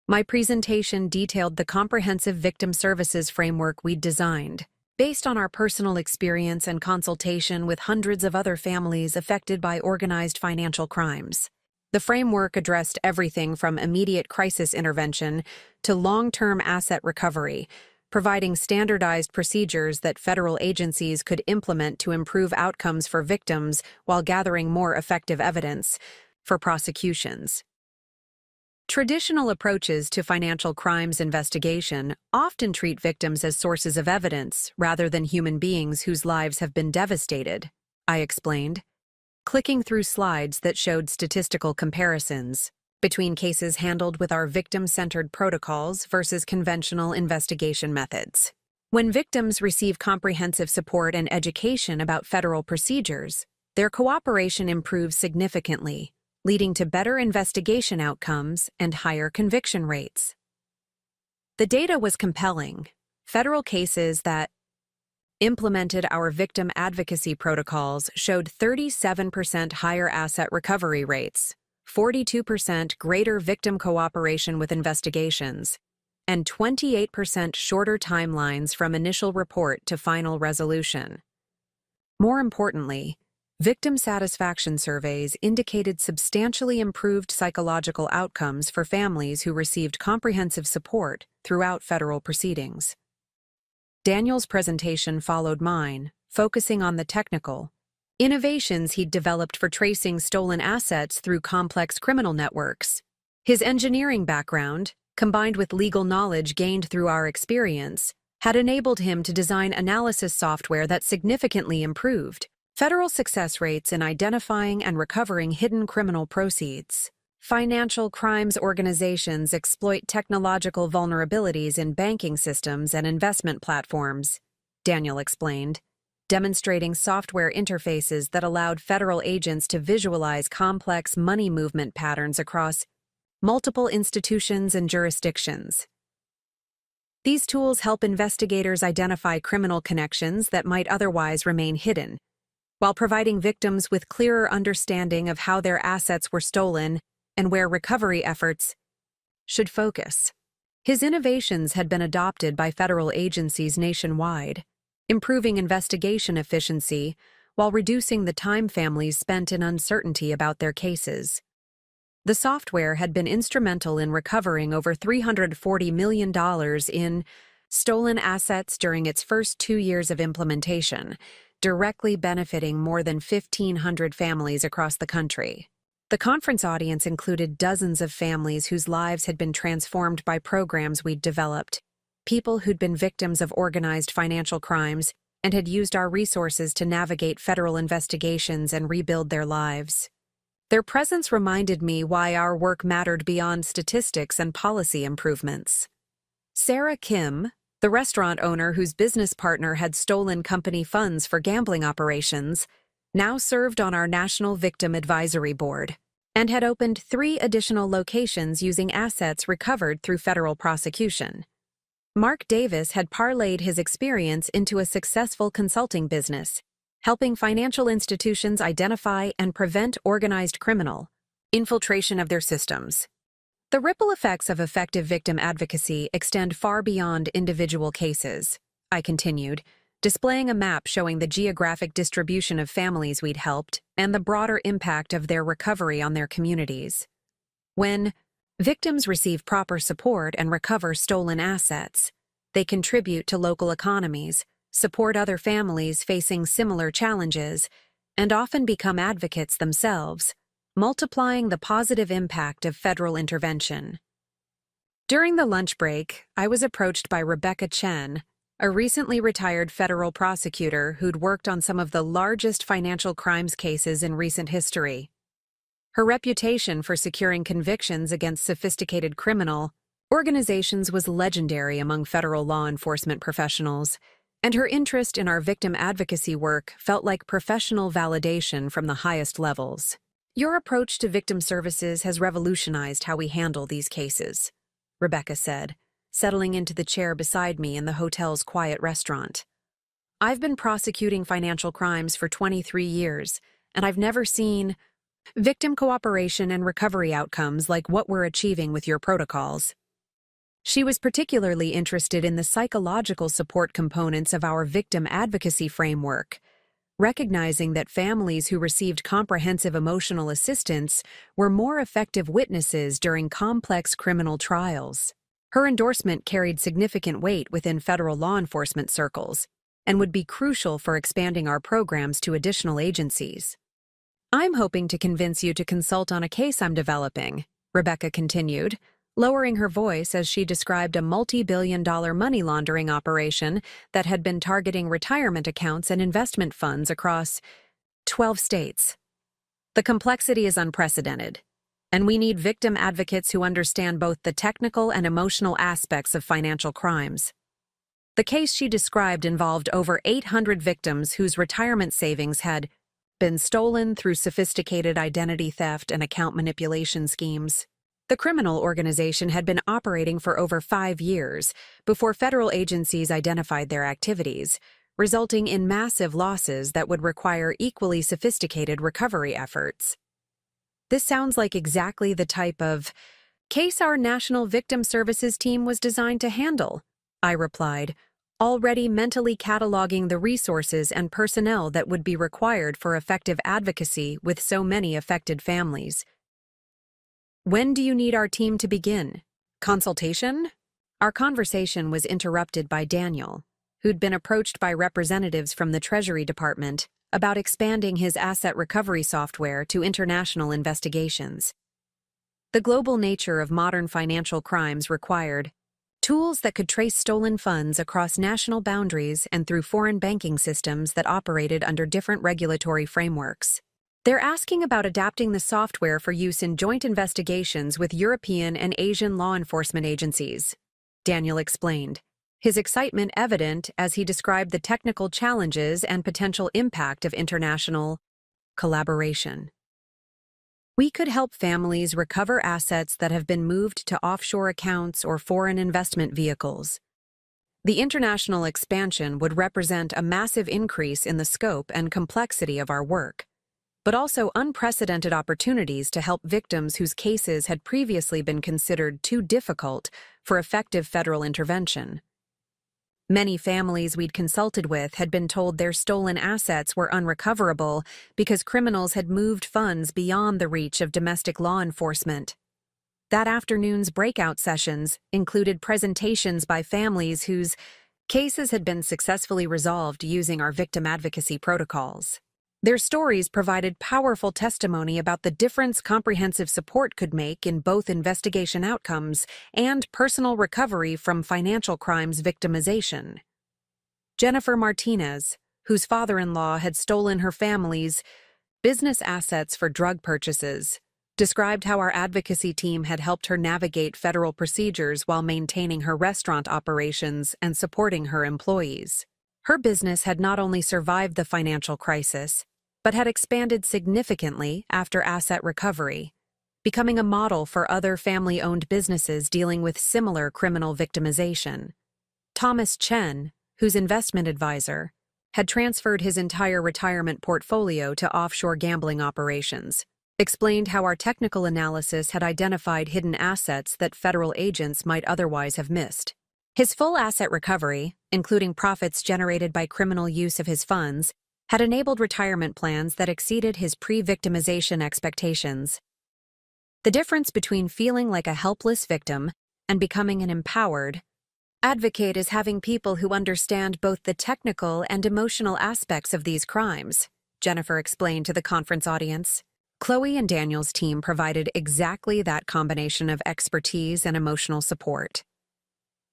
My presentation detailed the comprehensive victim services framework we'd designed, based on our personal experience and consultation with hundreds of other families affected by organized financial crimes. The framework addressed everything from immediate crisis intervention to long-term asset recovery, providing standardized procedures that federal agencies could implement to improve outcomes for victims while gathering more effective evidence for prosecutions. Traditional approaches to financial crimes investigation often treat victims as sources of evidence rather than human beings whose lives have been devastated, I explained, clicking through slides that showed statistical comparisons between cases handled with our victim-centered protocols versus conventional investigation methods. When victims receive comprehensive support and education about federal procedures, their cooperation improves significantly, leading to better investigation outcomes and higher conviction rates. The data was compelling. Federal cases that implemented our victim advocacy protocols showed 37% higher asset recovery rates, 42% greater victim cooperation with investigations, and 28% shorter timelines from initial report to final resolution. More importantly, victim satisfaction surveys indicated substantially improved psychological outcomes for families who received comprehensive support throughout federal proceedings. Daniel's presentation followed mine, focusing on the technical innovations he'd developed for tracing stolen assets through complex criminal networks. His engineering background, combined with legal knowledge gained through our experience, had enabled him to design analysis software that significantly improved federal success rates in identifying and recovering hidden criminal proceeds. Financial crimes organizations exploit technological vulnerabilities in banking systems and investment platforms, Daniel explained, demonstrating software interfaces that allowed federal agents to visualize complex money movement patterns across multiple institutions and jurisdictions. These tools help investigators identify criminal connections that might otherwise remain hidden, while providing victims with clearer understanding of how their assets were stolen and where recovery efforts should focus. His innovations had been adopted by federal agencies nationwide, improving investigation efficiency while reducing the time families spent in uncertainty about their cases. The software had been instrumental in recovering over $340 million in stolen assets during its first 2 years of implementation, directly benefiting more than 1,500 families across the country. The conference audience included dozens of families whose lives had been transformed by programs we'd developed, people who'd been victims of organized financial crimes and had used our resources to navigate federal investigations and rebuild their lives. Their presence reminded me why our work mattered beyond statistics and policy improvements. Sarah Kim, the restaurant owner whose business partner had stolen company funds for gambling operations, now served on our National Victim Advisory Board and had opened 3 additional locations using assets recovered through federal prosecution. Mark Davis had parlayed his experience into a successful consulting business, helping financial institutions identify and prevent organized criminal infiltration of their systems. The ripple effects of effective victim advocacy extend far beyond individual cases, I continued, displaying a map showing the geographic distribution of families we'd helped and the broader impact of their recovery on their communities. When victims receive proper support and recover stolen assets, they contribute to local economies, support other families facing similar challenges, and often become advocates themselves, multiplying the positive impact of federal intervention. During the lunch break, I was approached by Rebecca Chen, a recently retired federal prosecutor who'd worked on some of the largest financial crimes cases in recent history. Her reputation for securing convictions against sophisticated criminal organizations was legendary among federal law enforcement professionals, and her interest in our victim advocacy work felt like professional validation from the highest levels. Your approach to victim services has revolutionized how we handle these cases, Rebecca said, settling into the chair beside me in the hotel's quiet restaurant. I've been prosecuting financial crimes for 23 years, and I've never seen victim cooperation and recovery outcomes like what we're achieving with your protocols. She was particularly interested in the psychological support components of our victim advocacy framework, recognizing that families who received comprehensive emotional assistance were more effective witnesses during complex criminal trials. Her endorsement carried significant weight within federal law enforcement circles and would be crucial for expanding our programs to additional agencies. "I'm hoping to convince you to consult on a case I'm developing," Rebecca continued, lowering her voice as she described a multi-billion-dollar money laundering operation that had been targeting retirement accounts and investment funds across 12 states. "The complexity is unprecedented, and we need victim advocates who understand both the technical and emotional aspects of financial crimes." The case she described involved over 800 victims whose retirement savings had been stolen through sophisticated identity theft and account manipulation schemes. The criminal organization had been operating for over 5 years before federal agencies identified their activities, resulting in massive losses that would require equally sophisticated recovery efforts. "This sounds like exactly the type of case our National Victim Services team was designed to handle," I replied, already mentally cataloging the resources and personnel that would be required for effective advocacy with so many affected families. "When do you need our team to begin? Consultation?" Our conversation was interrupted by Daniel, who'd been approached by representatives from the Treasury Department about expanding his asset recovery software to international investigations. The global nature of modern financial crimes required tools that could trace stolen funds across national boundaries and through foreign banking systems that operated under different regulatory frameworks. "They're asking about adapting the software for use in joint investigations with European and Asian law enforcement agencies," Daniel explained, his excitement evident as he described the technical challenges and potential impact of international collaboration. "We could help families recover assets that have been moved to offshore accounts or foreign investment vehicles. The international expansion would represent a massive increase in the scope and complexity of our work, but also unprecedented opportunities to help victims whose cases had previously been considered too difficult for effective federal intervention. Many families we'd consulted with had been told their stolen assets were unrecoverable because criminals had moved funds beyond the reach of domestic law enforcement. That afternoon's breakout sessions included presentations by families whose cases had been successfully resolved using our victim advocacy protocols. Their stories provided powerful testimony about the difference comprehensive support could make in both investigation outcomes and personal recovery from financial crimes victimization. Jennifer Martinez, whose father-in-law had stolen her family's business assets for drug purchases, described how our advocacy team had helped her navigate federal procedures while maintaining her restaurant operations and supporting her employees. Her business had not only survived the financial crisis, but had expanded significantly after asset recovery, becoming a model for other family-owned businesses dealing with similar criminal victimization. Thomas Chen, whose investment advisor, had transferred his entire retirement portfolio to offshore gambling operations, explained how our technical analysis had identified hidden assets that federal agents might otherwise have missed. His full asset recovery, including profits generated by criminal use of his funds, had enabled retirement plans that exceeded his pre-victimization expectations. The difference between feeling like a helpless victim and becoming an empowered advocate is having people who understand both the technical and emotional aspects of these crimes, Jennifer explained to the conference audience. Chloe and Daniel's team provided exactly that combination of expertise and emotional support.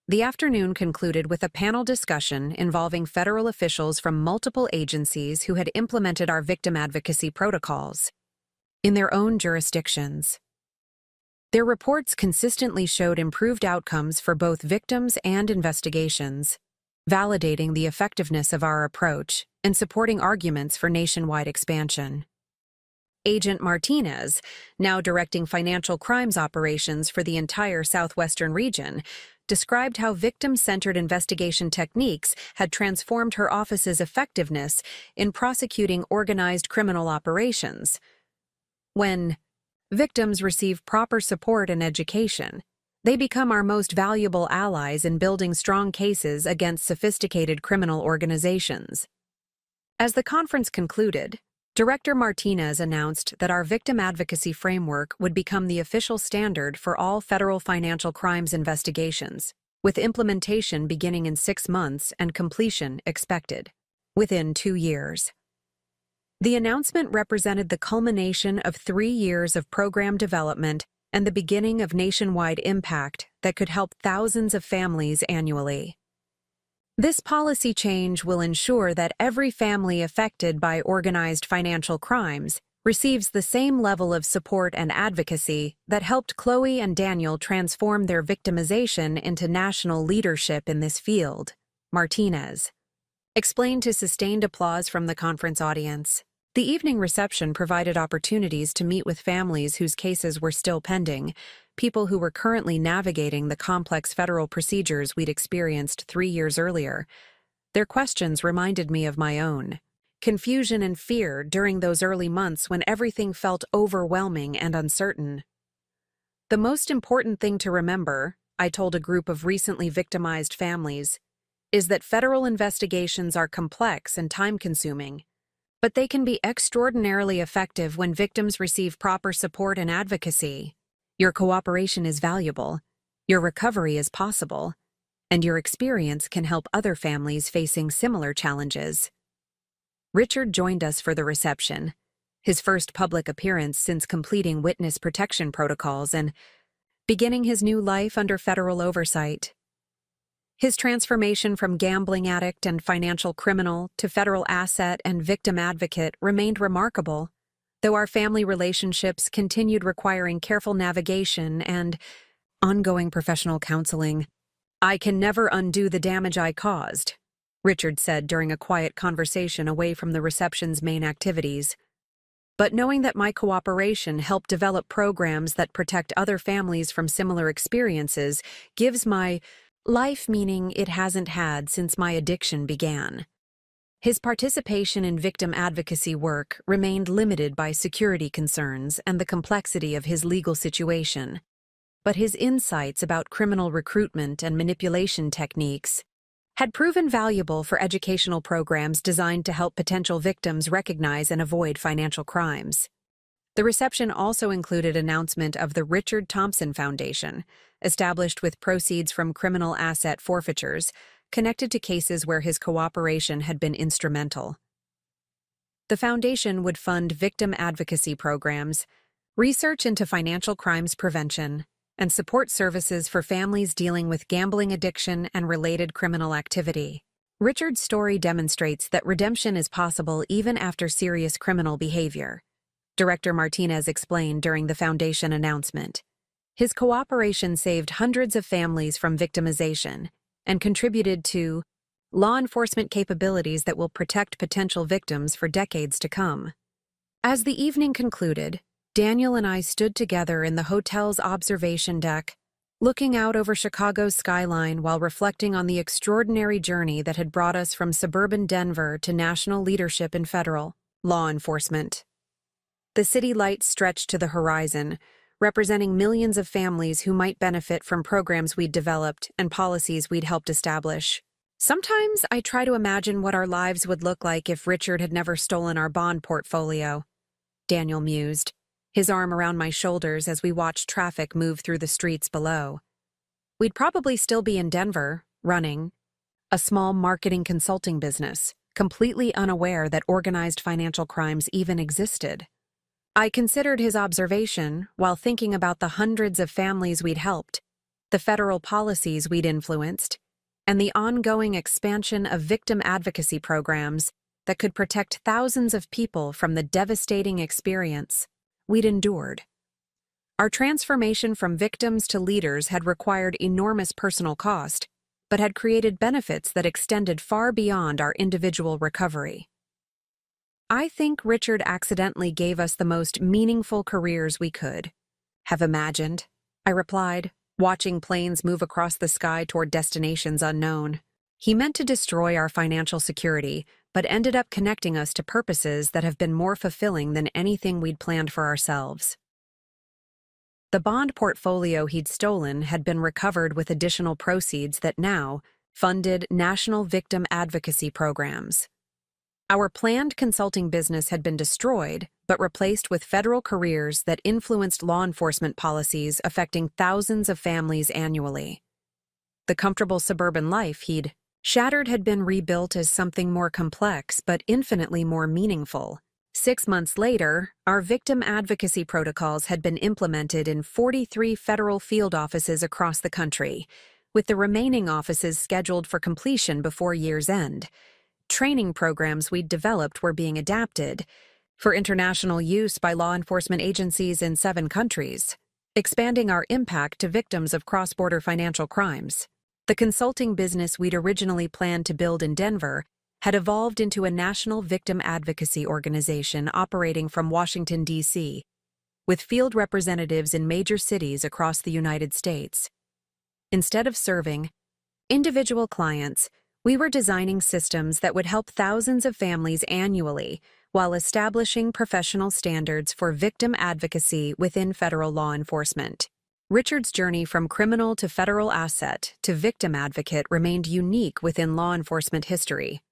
The afternoon concluded with a panel discussion involving federal officials from multiple agencies who had implemented our victim advocacy protocols in their own jurisdictions. Their reports consistently showed improved outcomes for both victims and investigations, validating the effectiveness of our approach and supporting arguments for nationwide expansion. Agent Martinez, now directing financial crimes operations for the entire southwestern region, described how victim-centered investigation techniques had transformed her office's effectiveness in prosecuting organized criminal operations. When victims receive proper support and education, They become our most valuable allies in building strong cases against sophisticated criminal organizations. As the conference concluded, Director Martinez announced that our victim advocacy framework would become the official standard for all federal financial crimes investigations, with implementation beginning in 6 months and completion expected within 2 years. The announcement represented the culmination of 3 years of program development and the beginning of nationwide impact that could help thousands of families annually. This policy change will ensure that every family affected by organized financial crimes receives the same level of support and advocacy that helped Chloe and Daniel transform their victimization into national leadership in this field, Martinez explained to sustained applause from the conference audience. The evening reception provided opportunities to meet with families whose cases were still pending, people who were currently navigating the complex federal procedures we'd experienced 3 years earlier. Their questions reminded me of my own confusion and fear during those early months when everything felt overwhelming and uncertain. The most important thing to remember, I told a group of recently victimized families, is that federal investigations are complex and time-consuming, but they can be extraordinarily effective when victims receive proper support and advocacy. Your cooperation is valuable, your recovery is possible, and your experience can help other families facing similar challenges. Richard joined us for the reception, his first public appearance since completing witness protection protocols and beginning his new life under federal oversight. His transformation from gambling addict and financial criminal to federal asset and victim advocate remained remarkable, though our family relationships continued requiring careful navigation and ongoing professional counseling. "I can never undo the damage I caused," Richard said during a quiet conversation away from the reception's main activities. "But knowing that my cooperation helped develop programs that protect other families from similar experiences gives my life meaning it hasn't had since my addiction began." His participation in victim advocacy work remained limited by security concerns and the complexity of his legal situation, but his insights about criminal recruitment and manipulation techniques had proven valuable for educational programs designed to help potential victims recognize and avoid financial crimes. The reception also included announcement of the Richard Thompson Foundation, established with proceeds from criminal asset forfeitures, connected to cases where his cooperation had been instrumental. The foundation would fund victim advocacy programs, research into financial crimes prevention, and support services for families dealing with gambling addiction and related criminal activity. Richard's story demonstrates that redemption is possible even after serious criminal behavior, Director Martinez explained during the foundation announcement. His cooperation saved hundreds of families from victimization and contributed to law enforcement capabilities that will protect potential victims for decades to come. As the evening concluded, Daniel and I stood together in the hotel's observation deck, looking out over Chicago's skyline while reflecting on the extraordinary journey that had brought us from suburban Denver to national leadership in federal law enforcement. The city lights stretched to the horizon, representing millions of families who might benefit from programs we'd developed and policies we'd helped establish. Sometimes I try to imagine what our lives would look like if Richard had never stolen our bond portfolio, Daniel mused, his arm around my shoulders as we watched traffic move through the streets below. We'd probably still be in Denver, running a small marketing consulting business, completely unaware that organized financial crimes even existed. I considered his observation while thinking about the hundreds of families we'd helped, the federal policies we'd influenced, and the ongoing expansion of victim advocacy programs that could protect thousands of people from the devastating experience we'd endured. Our transformation from victims to leaders had required enormous personal cost, but had created benefits that extended far beyond our individual recovery. I think Richard accidentally gave us the most meaningful careers we could have imagined, I replied, watching planes move across the sky toward destinations unknown. He meant to destroy our financial security, but ended up connecting us to purposes that have been more fulfilling than anything we'd planned for ourselves. The bond portfolio he'd stolen had been recovered with additional proceeds that now funded national victim advocacy programs. Our planned consulting business had been destroyed, but replaced with federal careers that influenced law enforcement policies affecting thousands of families annually. The comfortable suburban life he'd shattered had been rebuilt as something more complex but infinitely more meaningful. 6 months later, our victim advocacy protocols had been implemented in 43 federal field offices across the country, with the remaining offices scheduled for completion before year's end. Training programs we'd developed were being adapted for international use by law enforcement agencies in 7 countries, expanding our impact to victims of cross-border financial crimes. The consulting business we'd originally planned to build in Denver had evolved into a national victim advocacy organization operating from Washington, D.C., with field representatives in major cities across the United States. Instead of serving individual clients, we were designing systems that would help thousands of families annually while establishing professional standards for victim advocacy within federal law enforcement. Richard's journey from criminal to federal asset to victim advocate remained unique within law enforcement history,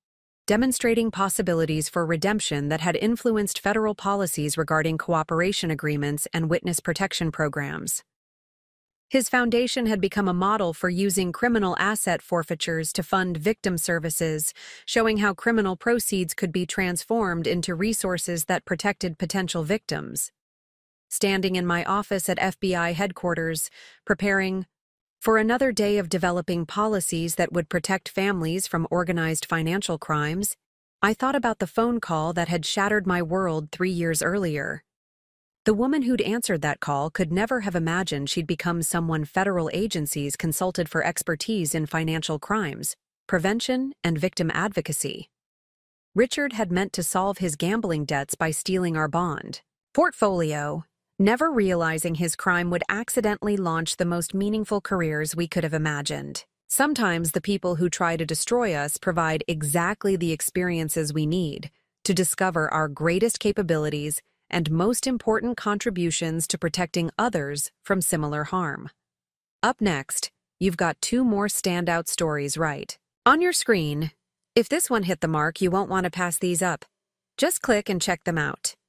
demonstrating possibilities for redemption that had influenced federal policies regarding cooperation agreements and witness protection programs. His foundation had become a model for using criminal asset forfeitures to fund victim services, showing how criminal proceeds could be transformed into resources that protected potential victims. Standing in my office at FBI headquarters, preparing for another day of developing policies that would protect families from organized financial crimes, I thought about the phone call that had shattered my world 3 years earlier. The woman who'd answered that call could never have imagined she'd become someone federal agencies consulted for expertise in financial crimes, prevention, and victim advocacy. Richard had meant to solve his gambling debts by stealing our bond portfolio, never realizing his crime would accidentally launch the most meaningful careers we could have imagined. Sometimes the people who try to destroy us provide exactly the experiences we need to discover our greatest capabilities and most important contributions to protecting others from similar harm. Up next, you've got 2 more standout stories right on your screen. If this one hit the mark, you won't want to pass these up. Just click and check them out.